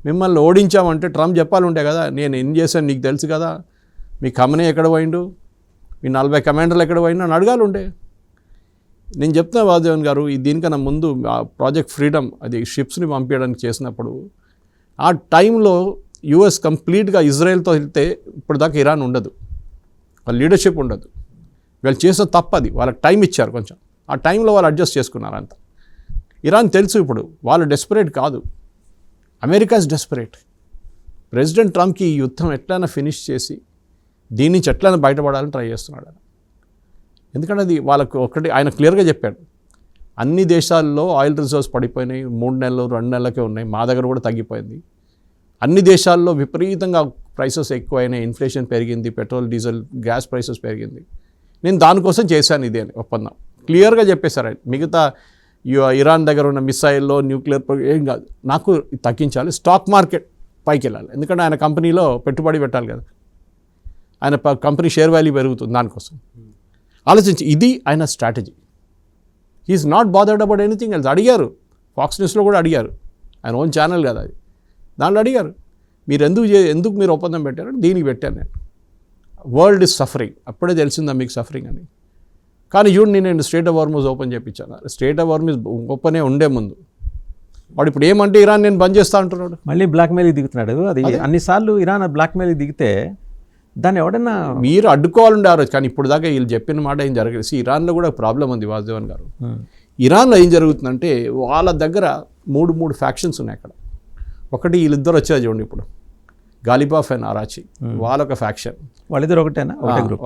మిమ్మల్ని ఓడించామంటే ట్రంప్ చెప్పాలంటే కదా, నేను ఏం చేశాను నీకు తెలుసు కదా, మీ కమనే ఎక్కడ పోయిండు, మీ 40 కమాండర్లు ఎక్కడ పోయిండు అని అడగాలి ఉండే. నేను చెప్తున్నా వాసుదేవన్ గారు, దీనికన్నా ముందు ప్రాజెక్ట్ ఫ్రీడమ్, అది షిప్స్ని పంపించడానికి చేసినప్పుడు ఆ టైంలో యుఎస్ కంప్లీట్గా ఇజ్రాయెల్తో వెళ్తే ఇప్పుడు దాకా ఇరాన్ ఉండదు, వాళ్ళ లీడర్షిప్ ఉండదు. వాళ్ళు చేసే తప్పది, వాళ్ళకి టైం ఇచ్చారు కొంచెం, ఆ టైంలో వాళ్ళు అడ్జస్ట్ చేసుకున్నారు అంత. ఇరాన్ తెలుసు ఇప్పుడు వాళ్ళు డెస్పరేట్ కాదు, అమెరికా ఇస్ డెస్పరేట్. ప్రెసిడెంట్ ట్రంప్కి ఈ యుద్ధం ఎట్లయినా ఫినిష్ చేసి దీని నుంచి ఎట్లయినా బయటపడాలని ట్రై చేస్తున్నాడు ఆయన. ఎందుకంటే అది వాళ్ళకు ఒకటి ఆయన క్లియర్గా చెప్పాడు, అన్ని దేశాల్లో ఆయిల్ రిజర్వ్స్ పడిపోయినాయి, 3 నెలలు 2 నెలలకే ఉన్నాయి, మా దగ్గర కూడా తగ్గిపోయింది. అన్ని దేశాల్లో విపరీతంగా ప్రైసెస్ ఎక్కువైనాయి, ఇన్ఫ్లేషన్ పెరిగింది, పెట్రోల్ డీజిల్ గ్యాస్ ప్రైసెస్ పెరిగింది, నేను దానికోసం చేశాను ఇది అని ఒప్పందం క్లియర్గా చెప్పేశారు ఆయన. మిగతా ఇరాన్ దగ్గర ఉన్న మిసైల్లో న్యూక్లియర్ ఏం కాదు, నాకు తగ్గించాలి, స్టాక్ మార్కెట్ పైకి వెళ్ళాలి, ఎందుకంటే ఆయన కంపెనీలో పెట్టుబడి పెట్టాలి కదా, ఆయన కంపెనీ షేర్ వాల్యూ పెరుగుతుంది, దానికోసం ఆలోచించి ఇది ఆయన strategy. He's not bothered about anything else. అడిగారు, ఫాక్స్ న్యూస్లో కూడా అడిగారు, ఆయన ఓన్ ఛానల్ కదా అది, దాంట్లో అడిగారు మీరు ఎందుకు మీరు ఒప్పందం పెట్టారు, దీనికి పెట్టాను నేను. వరల్డ్ ఇస్ సఫరింగ్, అప్పుడే తెలిసిందా మీకు సఫరింగ్ అని. కానీ చూడండి, నేను స్ట్రేట్ ఆఫ్ హార్మోజ్ ఓపెన్ చేయించాను. స్ట్రేట్ ఆఫ్ హార్మోజ్ ఓపెనే ఉండే ముందు వాడు ఇప్పుడు ఏమంటే ఇరాన్ నేను బంద్ చేస్తా అంటున్నాడు, మళ్ళీ బ్లాక్మెయిల్కి దిగుతున్నాడు. అది అన్నిసార్లు ఇరాన్ బ్లాక్మెయిల్కి దిగితే దాన్ని ఎవడన్నా మీరు అడ్డుకోవాలండి ఆ రోజు. కానీ ఇప్పుడు దాకా వీళ్ళు చెప్పిన మాట ఏం జరగలేదు. ఇరాన్లో కూడా ప్రాబ్లం ఉంది వాసుదేవన్ గారు. ఇరాన్లో ఏం జరుగుతుందంటే వాళ్ళ దగ్గర మూడు ఫ్యాక్షన్స్ ఉన్నాయి అక్కడ. ఒకటి వీళ్ళిద్దరు వచ్చారు చూడండి ఇప్పుడు, గాలిబాఫ్ అండ్ అరాచి, వాళ్ళొక ఫ్యాక్షన్, వాళ్ళిద్దరు ఒకటేనా,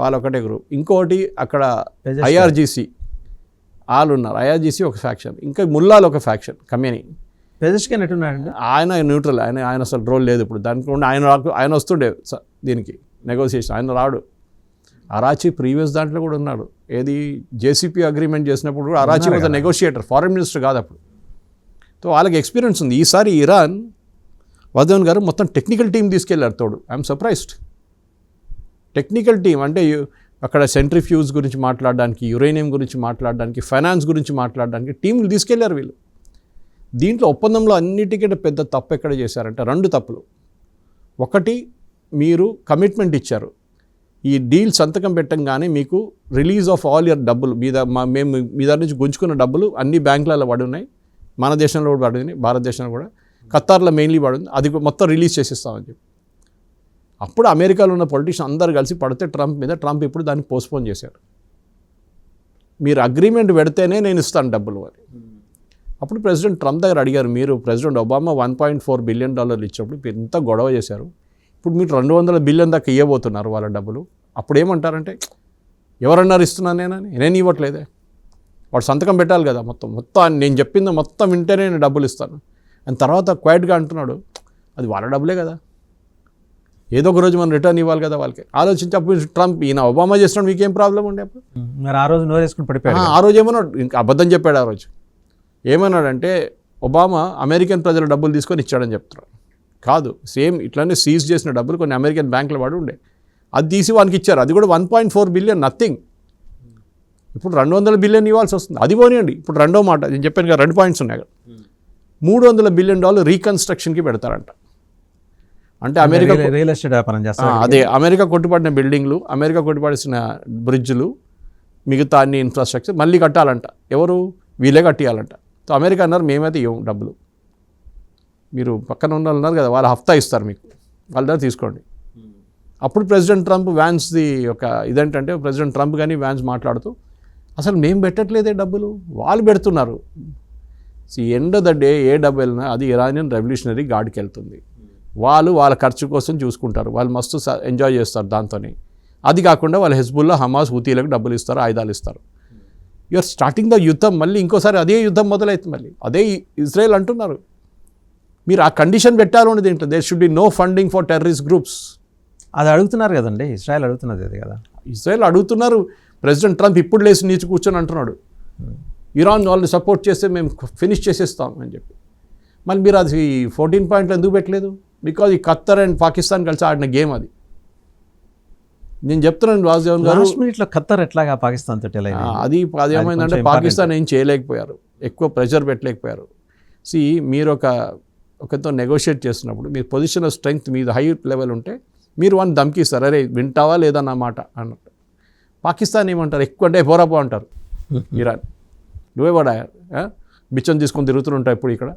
వాళ్ళొకటే గ్రూప్. ఇంకోటి అక్కడ ఐఆర్జీసీ వాళ్ళు ఉన్నారు, ఐఆర్జీసీ ఒక ఫ్యాక్షన్. ఇంకా ముల్లాలు ఒక ఫ్యాక్షన్, కమేని. పెజెష్కిన్ ఎట్టున్నాడు ఆయన న్యూట్రల్, ఆయన అసలు రోల్ లేదు ఇప్పుడు దానికి. ఆయన వస్తుండే దీనికి నెగోసియేషన్, ఆయన రాడు. అరాచి ప్రీవియస్ దాంట్లో కూడా ఉన్నాడు, ఏది జేసీపీ అగ్రిమెంట్ చేసినప్పుడు కూడా అరాచి వాజ్ నెగోషియేటర్, ఫారెన్ మినిస్టర్ కాదు అప్పుడు. సో వాళ్ళకి ఎక్స్పీరియన్స్ ఉంది. ఈసారి ఇరాన్ వాసుదేవన్ గారు మొత్తం టెక్నికల్ టీం తీసుకెళ్లారు తోడు. I'm surprised. టెక్నికల్ టీం అంటే అక్కడ సెంట్రిఫ్యూజ్ గురించి మాట్లాడడానికి, యురేనియం గురించి మాట్లాడడానికి, ఫైనాన్స్ గురించి మాట్లాడడానికి టీంలు తీసుకెళ్లారు వీళ్ళు. దీంట్లో ఒప్పందంలో అన్నిటికంటే పెద్ద తప్పు ఎక్కడ చేశారంటే 2 తప్పులు. ఒకటి, మీరు కమిట్మెంట్ ఇచ్చారు, ఈ డీల్ సంతకం పెట్టంగానే మీకు రిలీజ్ ఆఫ్ ఆల్ ఇయర్ డబ్బులు మేము మీ దగ్గర నుంచి గుంజుకున్న డబ్బులు అన్ని బ్యాంకులలో పడి ఉన్నాయి, మన దేశంలో కూడా పడింది, భారతదేశంలో కూడా, ఖతార్లో మెయిన్లీ పడింది, అది మొత్తం రిలీజ్ చేసిస్తామని చెప్పి. అప్పుడు అమెరికాలో ఉన్న పొలిటీషియన్ అందరు కలిసి పడితే ట్రంప్ మీద, ట్రంప్ ఇప్పుడు దాన్ని పోస్ట్పోన్ చేశారు. మీరు అగ్రిమెంట్ పెడితేనే నేను ఇస్తాను డబ్బులు అని. అప్పుడు ప్రెసిడెంట్ ట్రంప్ దగ్గర అడిగారు, మీరు ప్రెసిడెంట్ ఒబామా $1.4 బిలియన్ ఇచ్చినప్పుడు ఎంత గొడవ చేశారు, ఇప్పుడు మీరు $200 బిలియన్ దాకా ఇవ్వబోతున్నారు వాళ్ళ డబ్బులు. అప్పుడు ఏమంటారంటే, ఎవరన్నారు ఇస్తున్నాను నేను ఇవ్వట్లేదే, వాడు సంతకం పెట్టాలి కదా, మొత్తం నేను చెప్పింది మొత్తం వింటేనే నేను డబ్బులు ఇస్తాను అని. తర్వాత క్వైట్గా అంటున్నాడు, అది వాళ్ళ డబ్బులే కదా, ఏదో ఒక రోజు మనం రిటర్న్ ఇవ్వాలి కదా వాళ్ళకి. ఆలోచించి అప్పుడు ట్రంప్, ఈయన ఒబామా చేస్తున్నాడు, మీకేం ప్రాబ్లం ఉండే అప్పుడు? మరి ఆ రోజు నోరేసుకుని పడిపోయాడు. ఆ రోజు ఏమన్నాడు, ఇంకా అబద్ధం చెప్పాడు. ఆ రోజు ఏమన్నాడంటే, ఒబామా అమెరికన్ ప్రజల డబ్బులు తీసుకొని ఇచ్చాడని చెప్తున్నాడు. కాదు, సేమ్ ఇట్లానే సీజ్ చేసిన డబ్బులు కొన్ని అమెరికన్ బ్యాంకులు వాడు ఉండే, అది తీసి వానికి ఇచ్చారు. అది కూడా $1.4 బిలియన్, నథింగ్. ఇప్పుడు $200 బిలియన్ ఇవ్వాల్సి వస్తుంది. అది పోనీయండి. ఇప్పుడు రెండో మాట నేను చెప్పాను కదా, 2 పాయింట్స్ ఉన్నాయి కదా. $300 బిలియన్ రీకన్స్ట్రక్షన్కి పెడతారంట. అంటే అమెరికా రియల్ ఎస్టేట్ వ్యాపారం చేస్తారు. అదే అమెరికా కొట్టుపడిన బిల్డింగ్లు, అమెరికా కొట్టుపడిసిన బ్రిడ్జ్లు, మిగతా అన్ని ఇన్ఫ్రాస్ట్రక్చర్ మళ్ళీ కట్టాలంట. ఎవరు? వీళ్ళే కట్టియాలంట. సో అమెరికా అన్నారు, మేమైతే ఇవ్వం డబ్బులు, మీరు పక్కన ఉన్న వాళ్ళు ఉన్నారు కదా, వాళ్ళ హఫ్తా ఇస్తారు మీకు, వాళ్ళ దగ్గర తీసుకోండి. అప్పుడు ప్రెసిడెంట్ ట్రంప్ వ్యాన్స్ది ఒక ఇదేంటంటే ప్రెసిడెంట్ ట్రంప్ కానీ వ్యాన్స్ మాట్లాడుతూ అసలు మేము పెట్టట్లేదే డబ్బులు, వాళ్ళు పెడుతున్నారు. ఎండ్ ఆఫ్ ద డే ఏ డబ్బు వెళ్ళినా అది ఇరానియన్ రెవల్యూషనరీ గార్డ్కి వెళ్తుంది. వాళ్ళు వాళ్ళ ఖర్చు కోసం చూసుకుంటారు, వాళ్ళు మస్తు ఎంజాయ్ చేస్తారు దాంతోనే. అది కాకుండా వాళ్ళు హెజ్బుల్లా, హమాస్, హూతీలకు డబ్బులు ఇస్తారు, ఆయుధాలు ఇస్తారు. యూఆర్ స్టార్టింగ్ ద యుద్ధం, మళ్ళీ ఇంకోసారి అదే యుద్ధం మొదలవుతుంది. మళ్ళీ అదే ఇజ్రాయెల్ అంటున్నారు. మీరు ఆ కండిషన్ పెట్టారు అనేది ఏంటంటే there should be no funding for terrorist groups. అది అడుగుతున్నారు కదండి, ఇజ్రాయెల్ అడుగుతున్నది అది కదా. ఇజ్రాయెల్ అడుగుతున్నారు. ప్రెసిడెంట్ ట్రంప్ ఇప్పుడు లేచి నీచి కూర్చొని అంటున్నాడు ఇరాన్ వాళ్ళని సపోర్ట్ చేస్తే మేము ఫినిష్ చేసేస్తాం అని చెప్పి. మళ్ళీ మీరు అది 14 పాయింట్లు ఎందుకు పెట్టలేదు? బికాజ్ ఈ ఖత్తర్ అండ్ పాకిస్తాన్ కలిసి ఆడిన గేమ్ అది. నేను చెప్తున్నాను వాసుదేవన్ గారు, లాస్ట్ మినిట్లో ఖత్తర్ ఎట్లాగా పాకిస్తాన్ తోటి అది ఏమైందంటే పాకిస్తాన్ ఏం చేయలేకపోయారు, ఎక్కువ ప్రెషర్ పెట్టలేకపోయారు. మీరు ఒకతో నెగోషియేట్ చేస్తున్నప్పుడు మీ పొజిషన్ ఆఫ్ స్ట్రెంగ్త్ మీద హై లెవెల్ ఉంటే మీరు వాళ్ళని ధమ్కిస్తారు, అరే వింటావా లేదా నా మాట అన్నట్టు. పాకిస్తాన్ ఏమంటారు, ఎక్కువ అంటే పోరాపో అంటారు. ఇరాన్ నువ్వే వాడా బిచ్చం తీసుకొని తిరుగుతుంటావు ఇప్పుడు ఇక్కడ,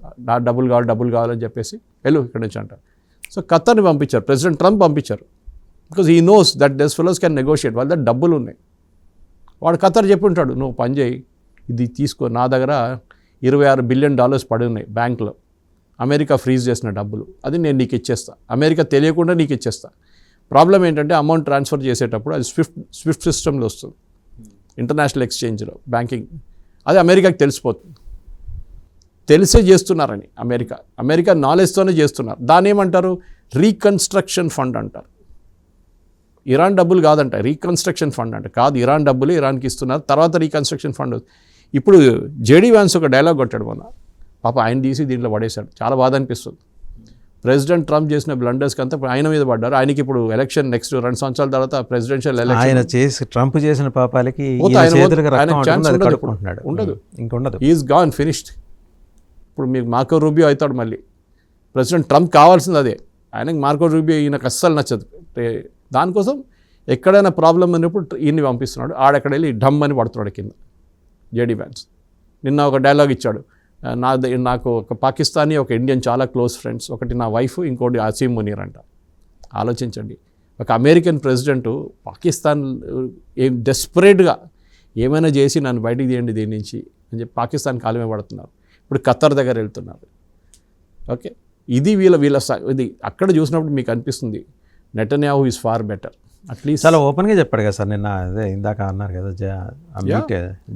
డబ్బులు కావాలని చెప్పేసి వెళ్ళు ఇక్కడ నుంచి అంటారు. సో ఖత్తర్ని పంపించారు, ప్రెసిడెంట్ ట్రంప్ పంపించారు. Because he knows that these fellows can negotiate, వాళ్ళ దగ్గర డబ్బులు ఉన్నాయి. వాడు ఖత్తర్ చెప్పి ఉంటాడు, నువ్వు పని చేయి, ఇది తీసుకో, నా దగ్గర $26 బిలియన్ పడి ఉన్నాయి బ్యాంకులో, అమెరికా ఫ్రీజ్ చేసిన డబ్బులు, అది నేను నీకు ఇచ్చేస్తా, అమెరికా తెలియకుండా నీకు ఇచ్చేస్తా. ప్రాబ్లం ఏంటంటే అమౌంట్ ట్రాన్స్ఫర్ చేసేటప్పుడు అది స్విఫ్ట్ సిస్టంలో వస్తుంది, ఇంటర్నేషనల్ ఎక్స్చేంజ్లో బ్యాంకింగ్. అది అమెరికాకి తెలిసిపోతుంది. తెలిసే చేస్తున్నారని అమెరికా నాలెడ్జ్తోనే చేస్తున్నారు. దాన్ని ఏమంటారు, రీకన్స్ట్రక్షన్ ఫండ్ అంటారు. ఇరాన్ డబ్బులు కాదంట, రీకన్స్ట్రక్షన్ ఫండ్ అంట. కాదు, ఇరాన్ డబ్బులు ఇరాన్కి ఇస్తున్నారు, తర్వాత రీకన్స్ట్రక్షన్ ఫండ్. ఇప్పుడు జేడీ వ్యాన్స్ ఒక డైలాగ్ కొట్టాడు మొన్న, పాప ఆయన తీసి దీంట్లో పడేశాడు. చాలా బాధ అనిపిస్తుంది. ప్రెసిడెంట్ ట్రంప్ చేసిన బ్లండర్స్కి అంతా ఆయన మీద పడ్డారు. ఆయనకి ఇప్పుడు ఎలక్షన్ నెక్స్ట్ 2 సంవత్సరాల తర్వాత ప్రెసిడెన్షియల్ ఎలక్షన్, ట్రంప్ చేసిన పాపాలకి ఉండదు. Is gone, finished. ఇప్పుడు మీకు మార్కో రూబియో అవుతాడు మళ్ళీ. ప్రెసిడెంట్ ట్రంప్ కావాల్సింది అదే, ఆయనకి మార్కో రూబియో ఈయనకు అస్సలు నచ్చదు. దానికోసం ఎక్కడైనా ప్రాబ్లం ఉన్నప్పుడు ఈయన్ని పంపిస్తున్నాడు, ఆడెక్కడ వెళ్ళి ఢమ్ అని పడుతున్నాడు కింద. జేడీ వ్యాన్స్ నిన్న ఒక డైలాగ్ ఇచ్చాడు, నాకు ఒక పాకిస్తానీ ఒక ఇండియన్ చాలా క్లోజ్ ఫ్రెండ్స్, ఒకటి నా వైఫ్, ఇంకోటి ఆసిమ్ మునీర్ అంట. ఆలోచించండి, ఒక అమెరికన్ ప్రెసిడెంట్ పాకిస్తాన్ డెస్పరేట్గా ఏమైనా చేసి నన్ను బయటికి తీయండి దీని నుంచి అని చెప్పి పాకిస్తాన్ కాలమే పడుతున్నారు. ఇప్పుడు ఖత్తర్ దగ్గర వెళ్తున్నారు. ఓకే, ఇది ఇది అక్కడ చూసినప్పుడు మీకు అనిపిస్తుంది Netanyahu is far better. At least చాలా ఓపెన్గా చెప్పాడు కదా సార్ నిన్న, అదే ఇందాక అన్నారు కదా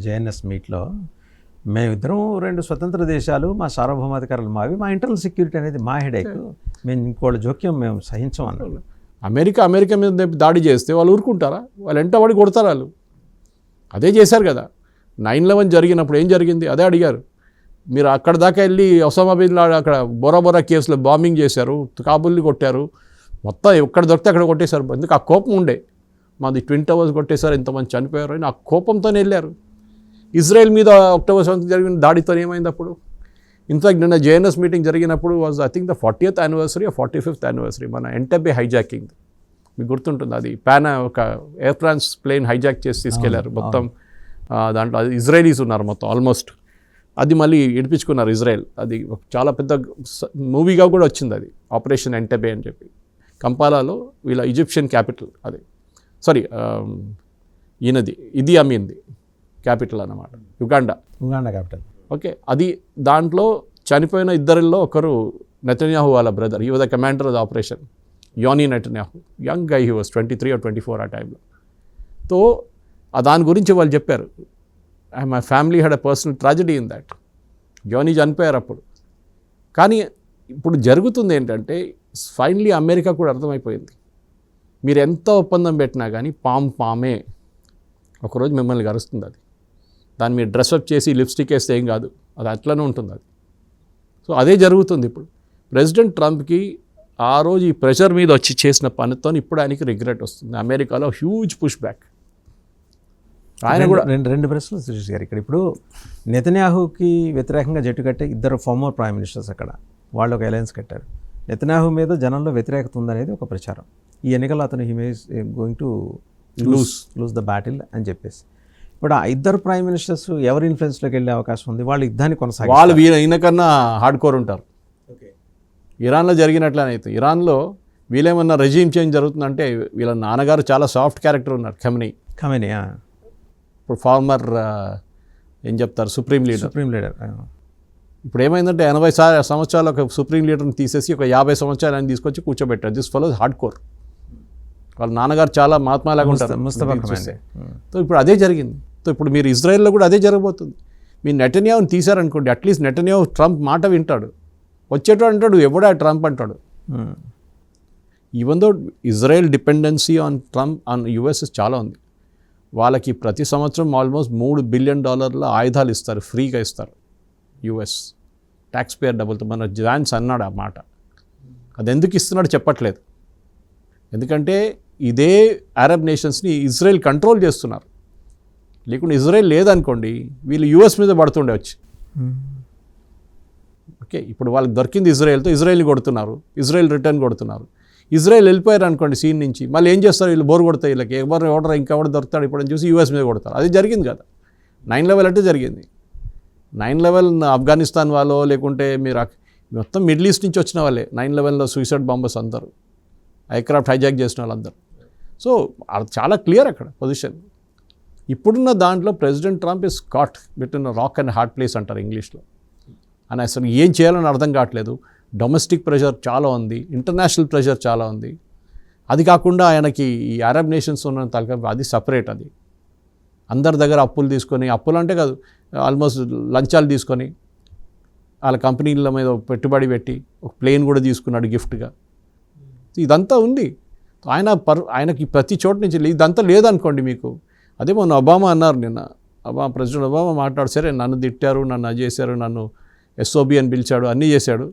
జేఎన్ఎస్ మీట్లో, మేమిద్దరం 2 స్వతంత్ర దేశాలు, మా సార్వభౌమాధికారాలు మావి, మా ఇంటర్నల్ సెక్యూరిటీ అనేది మా హెడేక్, మేము ఇంకోళ్ళ జోక్యం మేము సహించం అన్నాడు. అమెరికా మీద దాడి చేస్తే వాళ్ళు ఊరుకుంటారా? వాళ్ళు వెంటబడి కొడతారు. వాళ్ళు అదే చేశారు కదా. 9/11 జరిగినప్పుడు ఏం జరిగింది అదే అడిగారు. మీరు అక్కడ దాకా వెళ్ళి ఒసామా బిన్ లాడెన్ అక్కడ బోరా కేసులో బాంబింగ్ చేశారు, కాబుల్ని కొట్టారు, మొత్తం ఎక్కడ దొరికితే అక్కడ కొట్టేశారు. ఎందుకు ఆ కోపం ఉండే, మాది ట్విన్ టవర్స్ కొట్టేశారు, ఎంతమంది చనిపోయారు అని ఆ కోపంతోనే వెళ్ళారు. ఇజ్రాయెల్ మీద అక్టోబర్ 7 జరిగిన దాడితో ఏమైంది అప్పుడు? ఇన్ఫాక్ట్ నిన్న జేఎన్ఎస్ మీటింగ్ జరిగినప్పుడు was I think the 40th anniversary 45th anniversary మన ఎంటెబే హైజాకింగ్. మీకు గుర్తుంటుంది, అది ఒక ఎయిర్ ఫ్రాన్స్ ప్లేన్ హైజాక్ చేసి తీసుకెళ్లారు మొత్తం. దాంట్లో అది ఇజ్రాయలీస్ ఉన్నారు మొత్తం ఆల్మోస్ట్. అది మళ్ళీ ఇడిపించుకున్నారు ఇజ్రాయెల్. అది చాలా పెద్ద మూవీగా కూడా వచ్చింది అది, ఆపరేషన్ ఎంటెబే అని చెప్పి. కంపాలాలో వీళ్ళ ఈజిప్షియన్ క్యాపిటల్, అది ఈయనది ఇది అమీన్ది క్యాపిటల్ అన్నమాట, యుగాండా క్యాపిటల్. ఓకే, అది దాంట్లో చనిపోయిన ఇద్దరిలో ఒకరు నెతన్యాహు వాళ్ళ brother. He was the commander of the operation, Yoni Netanyahu. Young guy, he was 23 or 24 ఆ టైంలో. తో దాని గురించి వాళ్ళు చెప్పారు, my family had a personal tragedy in that. Yoni చనిపోయారు అప్పుడు. కానీ ఇప్పుడు జరుగుతుంది ఏంటంటే ఫైనలీ అమెరికా కూడా అర్థమైపోయింది, మీరు ఎంత ఒప్పందం పెట్టినా కానీ పామే ఒకరోజు మిమ్మల్ని గరుస్తుంది. అది దాన్ని మీరు డ్రెస్అప్ చేసి లిప్స్టిక్ వేస్తే ఏం కాదు, అది అట్లనే ఉంటుంది అది. సో అదే జరుగుతుంది ఇప్పుడు. ప్రెసిడెంట్ ట్రంప్కి ఆ రోజు ఈ ప్రెషర్ మీద వచ్చి చేసిన పనితో ఇప్పుడు ఆయనకి రిగ్రెట్ వస్తుంది. అమెరికాలో హ్యూజ్ పుష్ బ్యాక్. ఆయన కూడా రెండు ప్రశ్నలు సురేష్ గారు ఇక్కడ. ఇప్పుడు నెతన్యాహుకి వ్యతిరేకంగా జట్టు కట్టే 2 ఫార్మర్ ప్రైమ్ మినిస్టర్స్ అక్కడ, వాళ్ళు ఒక అలయన్స్ కట్టారు. నెతన్యాహు మీద జనంలో వ్యతిరేకత ఉందనేది ఒక ప్రచారం. ఈ ఎన్నికల్లో అతను he may going to lose the battle అని చెప్పేసి. ఇప్పుడు ఆ 2 ప్రైమ్ మినిస్టర్స్ ఎవరి ఇన్ఫ్లుయెన్స్లోకి వెళ్ళే అవకాశం ఉంది? వాళ్ళు యుద్ధాన్ని కొనసాగి వాళ్ళు ఈయనకన్నా హార్డ్ కోర్ ఉంటారు. ఇరాన్లో జరిగినట్లనే అయితే ఇరాన్లో వీళ్ళేమన్నా రెజీమ్ చేంజ్ జరుగుతుందంటే వీళ్ళ నాన్నగారు చాలా సాఫ్ట్ క్యారెక్టర్ ఉన్నారు ఖమెనీ. ఇప్పుడు ఫార్మర్ ఏం చెప్తారు సుప్రీం లీడర్. ఇప్పుడు ఏమైందంటే 80 సంవత్సరాలు ఒక సుప్రీం లీడర్ని తీసేసి ఒక 50 సంవత్సరాలు ఆయన తీసుకొచ్చి కూర్చోబెట్టారు. This follows hard core. వాళ్ళ నాన్నగారు చాలా మహాత్మాలాగా ఉంటారు. సో ఇప్పుడు అదే జరిగింది. సో ఇప్పుడు మీరు ఇజ్రాయెల్లో కూడా అదే జరగబోతుంది. మీరు నెటన్యాహుని తీశారనుకోండి, అట్లీస్ట్ నెటన్యాహు ట్రంప్ మాట వింటాడు, వచ్చేటోడు అంటాడు ఎవడా ట్రంప్ అంటాడు. Even though Israel dependency on Trump on US చాలా ఉంది. వాళ్ళకి ప్రతి సంవత్సరం ఆల్మోస్ట్ $3 బిలియన్ ఆయుధాలు ఇస్తారు, ఫ్రీగా ఇస్తారు యుఎస్ ట్యాక్స్ పేయర్ డబ్బులతో. మన జాన్స్ అన్నాడు ఆ మాట. అది ఎందుకు ఇస్తున్నాడు చెప్పట్లేదు. ఎందుకంటే ఇదే అరబ్ నేషన్స్ని ఇజ్రాయెల్ కంట్రోల్ చేస్తున్నారు. లేకుంటే ఇజ్రాయెల్ లేదనుకోండి వీళ్ళు యుఎస్ మీద పడుతుండే వచ్చి. ఓకే, ఇప్పుడు వాళ్ళకి దొరికింది ఇజ్రాయెల్తో, ఇజ్రాయెల్ని కొడుతున్నారు, ఇజ్రాయెల్ రిటర్న్ కొడుతున్నారు. ఇజ్రాయెల్ వెళ్ళిపోయారు అనుకోండి సీన్ నుంచి, మళ్ళీ ఏం చేస్తారు వీళ్ళు, బోర్ కొడతాయి వీళ్ళకి, ఎవరు ఇంకెవరు దొరుకుతాడు ఇప్పుడు అని చూసి యూఎస్ మీద కొడతారు. అది జరిగింది కదా. 9/11 అంటే జరిగింది. 9/11 ఆఫ్ఘనిస్తాన్ వాళ్ళు లేకుంటే మీరు మొత్తం మిడిల్ ఈస్ట్ నుంచి వచ్చిన వాళ్ళే 9/11లో సూసైడ్ బాంబర్స్ అందరూ, ఎయిర్క్రాఫ్ట్ హైజాక్ చేసిన వాళ్ళందరూ. సో అది చాలా క్లియర్ అక్కడ పొజిషన్. ఇప్పుడున్న దాంట్లో president Trump is caught between rock and hard place అంటారు ఇంగ్లీష్లో. అని అసలు ఏం చేయాలని అర్థం కావట్లేదు. డొమెస్టిక్ ప్రెషర్ చాలా ఉంది, ఇంటర్నేషనల్ ప్రెషర్ చాలా ఉంది. అది కాకుండా ఆయనకి ఈ అరబ్ నేషన్స్ ఉన్న తలక అది సపరేట్. అది అందరి దగ్గర అప్పులు తీసుకొని, అప్పులు అంటే కాదు ఆల్మోస్ట్ లంచాలు తీసుకొని వాళ్ళ కంపెనీల మీద పెట్టుబడి పెట్టి ఒక ప్లేన్ కూడా తీసుకున్నాడు గిఫ్ట్గా. ఇదంతా ఉంది. ఆయనకి ప్రతి చోట నుంచి ఇదంతా లేదనుకోండి మీకు. అదే మొన్న ఒబామా అన్నారు నిన్న, ప్రెసిడెంట్ ఒబామా మాట్లాడు, సరే నన్ను తిట్టారు, నన్ను అది చేశారు, నన్ను ఎస్ఓబి అని పిలిచాడు, అన్నీ చేశాడు,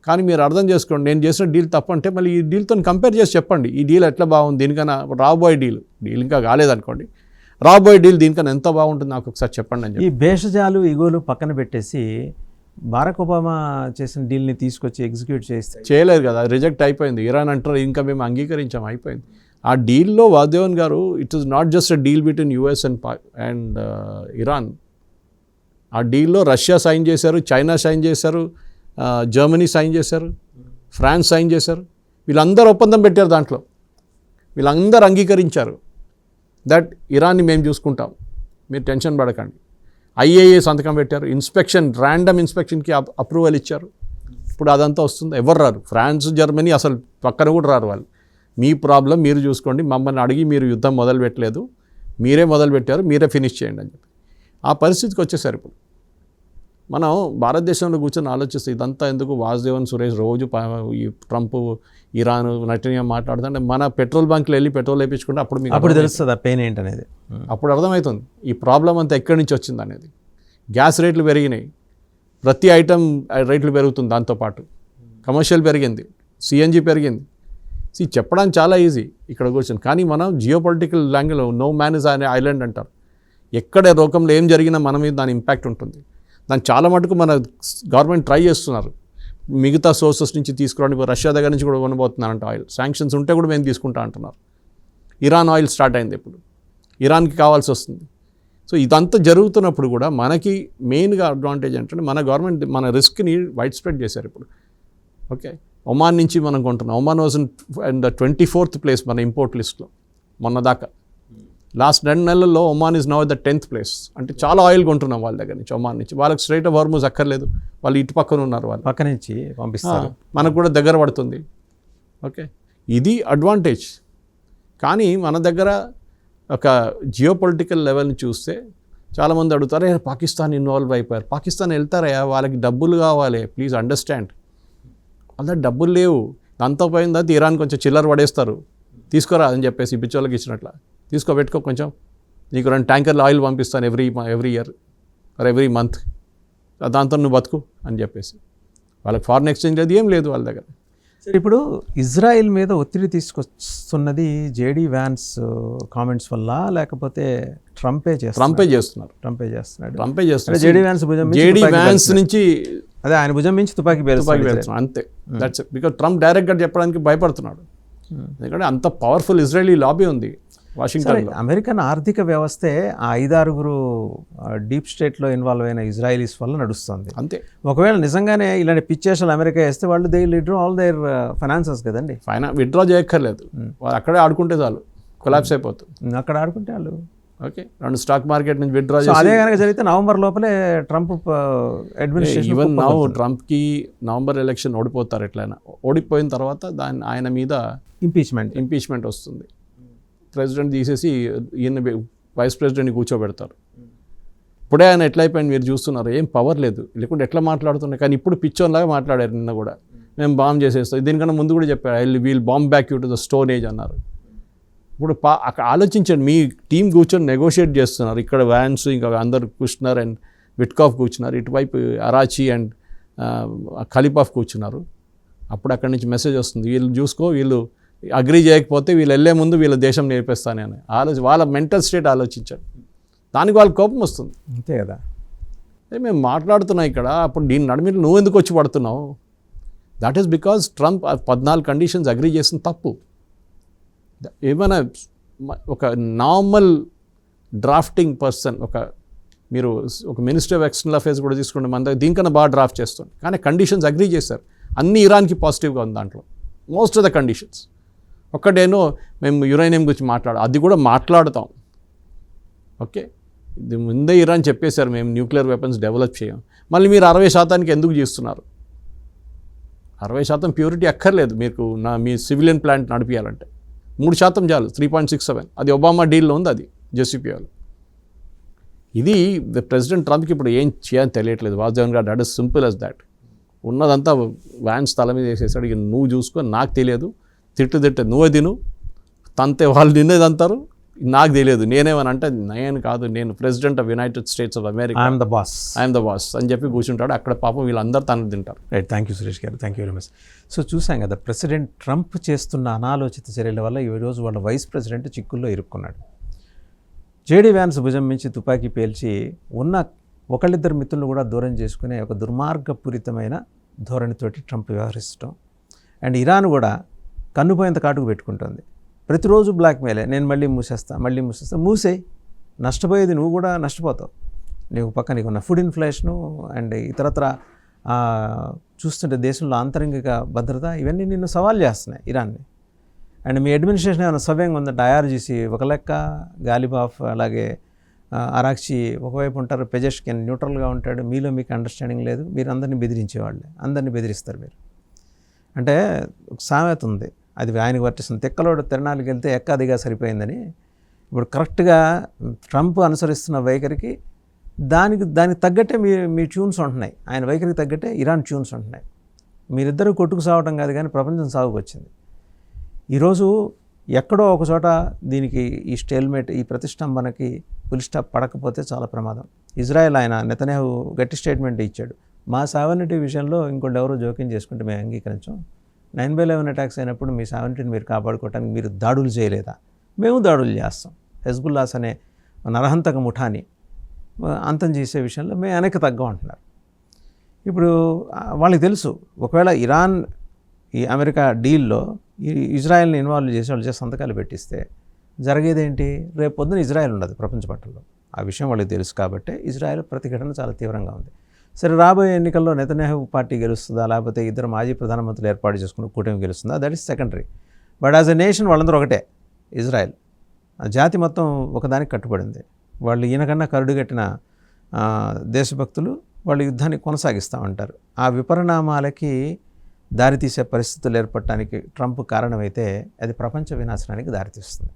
కానీ మీరు అర్థం చేసుకోండి నేను చేసిన డీల్ తప్పంటే మళ్ళీ ఈ డీల్తో కంపేర్ చేసి చెప్పండి ఈ డీల్ ఎట్లా బాగుంది, దీనికన్నా రాబోయే డీల్ ఇంకా కాలేదనుకోండి, రాబోయే డీల్ దీనికన్నా ఎంత బాగుంటుంది నాకు ఒకసారి చెప్పండి అని చెప్పి. ఈ భేషజాలు ఇగోలు పక్కన పెట్టేసి బారాక్ ఒబామా చేసిన డీల్ని తీసుకొచ్చి ఎగ్జిక్యూట్ చేయలేదు కదా, రిజెక్ట్ అయిపోయింది. ఇరాన్ అంటారు ఇంకా మేము అంగీకరించాం, అయిపోయింది. ఆ డీల్లో వాసుదేవన్ గారు it is not just a deal between US and Iran. ఆ డీల్లో రష్యా సైన్ చేశారు, చైనా సైన్ చేశారు, జర్మనీ సైన్ చేశారు, ఫ్రాన్స్ సైన్ చేశారు. వీళ్ళందరూ ఒప్పందం పెట్టారు. దాంట్లో వీళ్ళందరూ అంగీకరించారు దట్ ఇరాన్ని మేము చూసుకుంటాం, మీరు టెన్షన్ పడకండి. ఐఏఏ సంతకం పెట్టారు, ఇన్స్పెక్షన్ ర్యాండమ్ ఇన్స్పెక్షన్కి అప్రూవల్ ఇచ్చారు. ఇప్పుడు అదంతా వస్తుంది. ఎవరు రారు, ఫ్రాన్స్ జర్మనీ అసలు పక్కన కూడా రారు. వాళ్ళు మీ ప్రాబ్లం మీరు చూసుకోండి, మమ్మల్ని అడిగి మీరు యుద్ధం మొదలు పెట్టలేదు, మీరే మొదలు పెట్టారు, మీరే ఫినిష్ చేయండి అని చెప్పి ఆ పరిస్థితికి వచ్చేసారు. ఇప్పుడు మనం భారతదేశంలో కూర్చొని ఆలోచిస్తే ఇదంతా ఎందుకు, వాసుదేవన్ సురేష్ రోజు ఈ ట్రంప్ ఇరాన్ నెటన్యాహు మాట్లాడుతుంటే మన పెట్రోల్ బంక్లో వెళ్ళి పెట్రోల్ వేయించుకుంటే అప్పుడు తెలుస్తుంది ఆ పెయిన్ ఏంటనేది. అప్పుడు అర్థమవుతుంది ఈ ప్రాబ్లం అంతా ఎక్కడి నుంచి వచ్చింది అనేది. గ్యాస్ రేట్లు పెరిగినాయి, ప్రతి ఐటమ్ రేట్లు పెరుగుతుంది, దాంతోపాటు కమర్షియల్ పెరిగింది, సిఎన్జి పెరిగింది. చెప్పడానికి చాలా ఈజీ ఇక్కడ కూర్చొని, కానీ మనం జియో పొలిటికల్ లాంగ్వేజ్లో నో మ్యాన్ ఇస్ అనే ఐలాండ్ అంటారు. ఎక్కడ లోకంలో ఏం జరిగినా మన మీద దాని ఇంపాక్ట్ ఉంటుంది. దాన్ని చాలా మటుకు మన గవర్నమెంట్ ట్రై చేస్తున్నారు మిగతా సోర్సెస్ నుంచి తీసుకురావడానికి. రష్యా దగ్గర నుంచి కూడా కొనబోతున్నారంట ఆయిల్, శాంక్షన్స్ ఉంటే కూడా మేము తీసుకుంటా అంటున్నారు. ఇరాన్ ఆయిల్ స్టార్ట్ అయింది, ఇప్పుడు ఇరాన్కి కావాల్సి వస్తుంది. సో ఇదంతా జరుగుతున్నప్పుడు కూడా మనకి మెయిన్గా అడ్వాంటేజ్ ఏంటంటే మన గవర్నమెంట్ మన రిస్క్ని వైడ్ స్ప్రెడ్ చేశారు ఇప్పుడు. ఓకే, ఒమాన్ నుంచి మనం కొంటున్నాం. Oman was in the 24th place మన ఇంపోర్ట్ లిస్ట్లో మొన్న దాకా. లాస్ట్ 2 నెలల్లో Oman is now the 10th place. అంటే చాలా ఆయిల్ కొంటున్నాం వాళ్ళ దగ్గర నుంచి, ఒమాన్ నుంచి. వాళ్ళకి స్ట్రైట్ ఆఫ్ హార్మూజ్ అక్కర్లేదు, వాళ్ళు ఇటు పక్కన ఉన్నారు, వాళ్ళు పక్క నుంచి పంపిస్తారు, మనకు కూడా దగ్గర పడుతుంది. ఓకే, ఇది అడ్వాంటేజ్. కానీ మన దగ్గర ఒక జియో పొలిటికల్ లెవెల్ని చూస్తే చాలామంది అడుగుతారు, పాకిస్తాన్ ఇన్వాల్వ్ అయిపోయారు. పాకిస్తాన్ వెళ్తారయ్యా, వాళ్ళకి డబ్బులు కావాలి, ప్లీజ్ అండర్స్టాండ్. అలా డబ్బులు లేవు, దాంతో పోయిన తర్వాత ఇరాన్ కొంచెం చిల్లర పడేస్తారు, తీసుకోరా అని చెప్పేసి పిచ్చోళ్ళకి ఇచ్చినట్ల, పెట్టుకో కొంచెం, నీకు 2 ట్యాంకర్లు ఆయిల్ పంపిస్తాను every year or every month, దాంతో నువ్వు బతుకు అని చెప్పేసి. వాళ్ళకి ఫారెన్ ఎక్స్చేంజ్ లేదు, ఏం లేదు వాళ్ళ దగ్గర. సరే, ఇప్పుడు ఇజ్రాయిల్ మీద ఒత్తిడి తీసుకొస్తున్నది జేడీ వ్యాన్స్ కామెంట్స్ వల్ల, లేకపోతే ట్రంపే చేస్తున్నాడు. జేడీ వ్యాన్స్ నుంచి అదే ఆయన భుజం నుంచి తుపాకీ పేలుస్తున్నాడు అంతే. దట్స్ బికాజ్ ట్రంప్ డైరెక్ట్గా చెప్పడానికి భయపడుతున్నాడు. ఎందుకంటే అంత పవర్ఫుల్ ఇజ్రాయలీ లాబీ ఉంది. వాషింగ్టన్లో. అమెరికన్ ఆర్థిక వ్యవస్థే ఆ 5-6 డీప్ స్టేట్లో ఇన్వాల్వ్ అయిన ఇజ్రాయలీస్ వల్ల నడుస్తుంది. అంతే. ఒకవేళ నిజంగానే ఇలాంటి పిచ్చేషాలు అమెరికా వేస్తే వాళ్ళు దే లిడ్రూ ఆల్ దేర్ ఫైనాన్సెస్ కదండి. విత్డ్రా చేయక్కర్లేదు, వాళ్ళు అక్కడే ఆడుకుంటే చాలు, కొలాప్స్ అయిపోతుంది. అక్కడ ఆడుకుంటే వాళ్ళు ఓకే 2 స్టాక్ మార్కెట్ నుంచి విత్డ్రా సో అదే కనుక జరిగితే నవంబర్ లోపలే ట్రంప్ అడ్మినిస్ట్రేషన్ ఈవెన్ నౌ ట్రంప్కి నవంబర్ ఎలక్షన్ ఓడిపోతారు. ఎట్లయినా ఓడిపోయిన తర్వాత ఆయన మీద ఇంపీచ్మెంట్ వస్తుంది. ప్రెసిడెంట్ తీసేసి ఈయన వైస్ ప్రెసిడెంట్ని కూర్చోబెడతారు. ఇప్పుడే ఆయన ఎట్లయిపోయింది మీరు చూస్తున్నారు, ఏం పవర్ లేదు, లేకుంటే ఎట్లా మాట్లాడుతున్నాయి. కానీ ఇప్పుడు పిచ్చోన్లాగా మాట్లాడారు. నిన్న కూడా మేము బాంబ్ చేసేస్తాం, దీనికన్నా ముందు కూడా చెప్పారు we'll bomb back you to the stone age అన్నారు. ఇప్పుడు అక్కడ ఆలోచించండి, మీ టీం కూర్చొని నెగోషియేట్ చేస్తున్నారు. ఇక్కడ వ్యాన్స్ ఇంకా అందరు కుష్నర్ అండ్ విట్కాఫ్ కూర్చున్నారు, ఇటువైపు అరాచీ అండ్ ఖలీఫాఫ్ కూర్చున్నారు. అప్పుడు అక్కడి నుంచి మెసేజ్ వస్తుంది, వీళ్ళు చూసుకో, వీళ్ళు అగ్రీ చేయకపోతే వీళ్ళు వెళ్ళే ముందు వీళ్ళ దేశం నేర్పిస్తానని వాళ్ళ మెంటల్ స్టేట్ ఆలోచించండి. దానికి వాళ్ళ కోపం వస్తుంది. అంతే కదా. మేము మాట్లాడుతున్నాం ఇక్కడ, అప్పుడు దీని నడిమిలో నువ్వు ఎందుకు వచ్చి పడుతున్నావు? That is because Trump 14 conditions agree చేసిన తప్పు. ఏమైనా ఒక నార్మల్ డ్రాఫ్టింగ్ పర్సన్, మీరు ఒక మినిస్టర్ ఆఫ్ ఎక్స్టర్నల్ అఫేర్స్ కూడా తీసుకుంటే మన దగ్గర దీనికన్నా బాగా డ్రాఫ్ట్ చేస్తుంది. కానీ కండిషన్స్ అగ్రీ చేశారు. అన్ని ఇరాన్కి పాజిటివ్గా ఉంది దాంట్లో, మోస్ట్ ఆఫ్ ద కండిషన్స్. ఒక్కటేనో మేము యురేనియం గురించి అది కూడా మాట్లాడతాం. ఓకే, ఇది ముందే ఇరాన్ చెప్పేశారు మేము న్యూక్లియర్ వెపన్స్ డెవలప్ చేయం. మళ్ళీ మీరు 60% ఎందుకు చేస్తున్నారు? 60% ప్యూరిటీ అక్కర్లేదు మీకు మీ సివిలియన్ ప్లాంట్ నడిపించాలంటే. 3% చాలు, 3.67. అది ఒబామా డీల్లో ఉంది, అది జెసిపిఓలో. ఇది ప్రెసిడెంట్ ట్రంప్కి ఇప్పుడు ఏం చేయాలని తెలియట్లేదు. వాసుదేవన్ గారు, that is simple as that. ఉన్నదంతా వ్యాన్స్ తల మీద వేసేసాడు. ఇక నువ్వు చూసుకో, నాకు తెలియదు, తిట్టు నువ్వే తిను, తంతే వాళ్ళు తినేది అంటారు, నాకు తెలియదు, నేనేమని అంటే నేను కాదు, నేను president of United States of America, I'm the boss అని చెప్పి కూర్చుంటాడు. అక్కడ పాపం వీళ్ళందరూ తనకు తింటారు. రైట్, థ్యాంక్ యూ సురేష్ గారు, thank you very much. So చూసాం కదా, ప్రెసిడెంట్ ట్రంప్ చేస్తున్న అనాలోచిత చర్యల వల్ల ఈరోజు వాళ్ళ వైస్ ప్రెసిడెంట్ చిక్కుల్లో ఇరుక్కున్నాడు. జేడీ వ్యాన్స్ భుజం మించి తుపాకీ పేల్చి ఉన్న ఒకళ్ళిద్దరు మిత్రులను కూడా దూరం చేసుకునే ఒక దుర్మార్గపూరితమైన ధోరణితోటి ట్రంప్ వ్యవహరిస్తాం. అండ్ ఇరాన్ కూడా కన్నుపోయేంత కాటుకు పెట్టుకుంటుంది. ప్రతిరోజు బ్లాక్మెయిలే, నేను మళ్ళీ మూసేస్తా. మూసేయి, నష్టపోయేది నువ్వు కూడా నష్టపోతావు. నీకు పక్క నీకున్న ఫుడ్ ఇన్ఫ్లేషను అండ్ ఇతరత్ర చూస్తుంటే దేశంలో ఆంతరంగిక భద్రత ఇవన్నీ నిన్ను సవాల్ చేస్తున్నాయి ఇరాన్ని. అండ్ మీ అడ్మినిస్ట్రేషన్ ఏమైనా సవ్యంగా ఉందంటే IRGC ఒక లెక్క, గాలిబాఫ్ అలాగే అరాక్చి ఒకవైపు ఉంటారు, పెజెష్కిన్ న్యూట్రల్గా ఉంటాడు. మీలో మీకు అండర్స్టాండింగ్ లేదు, మీరు అందరినీ బెదిరించేవాళ్ళే, అందరినీ బెదిరిస్తారు మీరు. అంటే ఒక సామెత ఉంది, అది ఆయనకు వర్తిస్తుంది, తెక్కలోడు తిరణాలకు వెళ్తే ఎక్కదిగా సరిపోయిందని. ఇప్పుడు కరెక్ట్గా ట్రంప్ అనుసరిస్తున్న వైఖరికి దానికి తగ్గట్టే మీ ట్యూన్స్ ఉంటున్నాయి. ఆయన వైఖరికి తగ్గట్టే ఇరాన్ ట్యూన్స్ ఉంటున్నాయి. మీరిద్దరూ కొట్టుకు సావటం కాదు కానీ ప్రపంచం సాగుకు వచ్చింది. ఈరోజు ఎక్కడో ఒక చోట దీనికి ఈ స్టేల్మేట్, ఈ ప్రతిష్టంభనకి ఫుల్ స్టాప్ పడకపోతే చాలా ప్రమాదం. ఇజ్రాయెల్ ఆయన నెతన్యాహు గట్టి స్టేట్మెంట్ ఇచ్చాడు, మా సావర్నిటీ విషయంలో ఇంకొంచెం ఎవరో జోక్యం చేసుకుంటే మేము అంగీకరించాం. 9/11 అటాక్స్ అయినప్పుడు మీ సావర్నిటీని మీరు కాపాడుకోవడానికి మీరు దాడులు చేయలేదా? మేము దాడులు చేస్తాం. హెజ్బుల్లాస్ అనే నరహంతక ముఠాని అంతం చేసే విషయంలో మేము వెనక్కి తగ్గం అంటున్నారు. ఇప్పుడు వాళ్ళకి తెలుసు, ఒకవేళ ఇరాన్ ఈ అమెరికా డీల్లో ఈ ఇజ్రాయెల్ని ఇన్వాల్వ్ చేసి వాళ్ళు చేసి సంతకాలు పెట్టిస్తే జరిగేదేంటి? రేపు పొద్దున ఇజ్రాయెల్ ఉండదు ప్రపంచ పట్టణంలో. ఆ విషయం వాళ్ళకి తెలుసు కాబట్టి ఇజ్రాయెల్ ప్రతిఘటన చాలా తీవ్రంగా ఉంది. సరే, రాబోయే ఎన్నికల్లో నెతన్యాహు పార్టీ గెలుస్తుందా, లేకపోతే ఇద్దరు మాజీ ప్రధానమంత్రులు ఏర్పాటు చేసుకున్న కూటమి గెలుస్తుందా, that is secondary. But as a nation వాళ్ళందరూ ఒకటే, ఇజ్రాయెల్. ఆ జాతి మొత్తం ఒకదానికి కట్టుబడింది. వాళ్ళు ఈయనకన్నా కరుడుగట్టిన దేశభక్తులు, వాళ్ళు యుద్ధాన్ని కొనసాగిస్తామంటారు. ఆ విపరిణామాలకి దారితీసే పరిస్థితులు ఏర్పడటానికి ట్రంప్ కారణమైతే అది ప్రపంచ వినాశనానికి దారితీస్తుంది.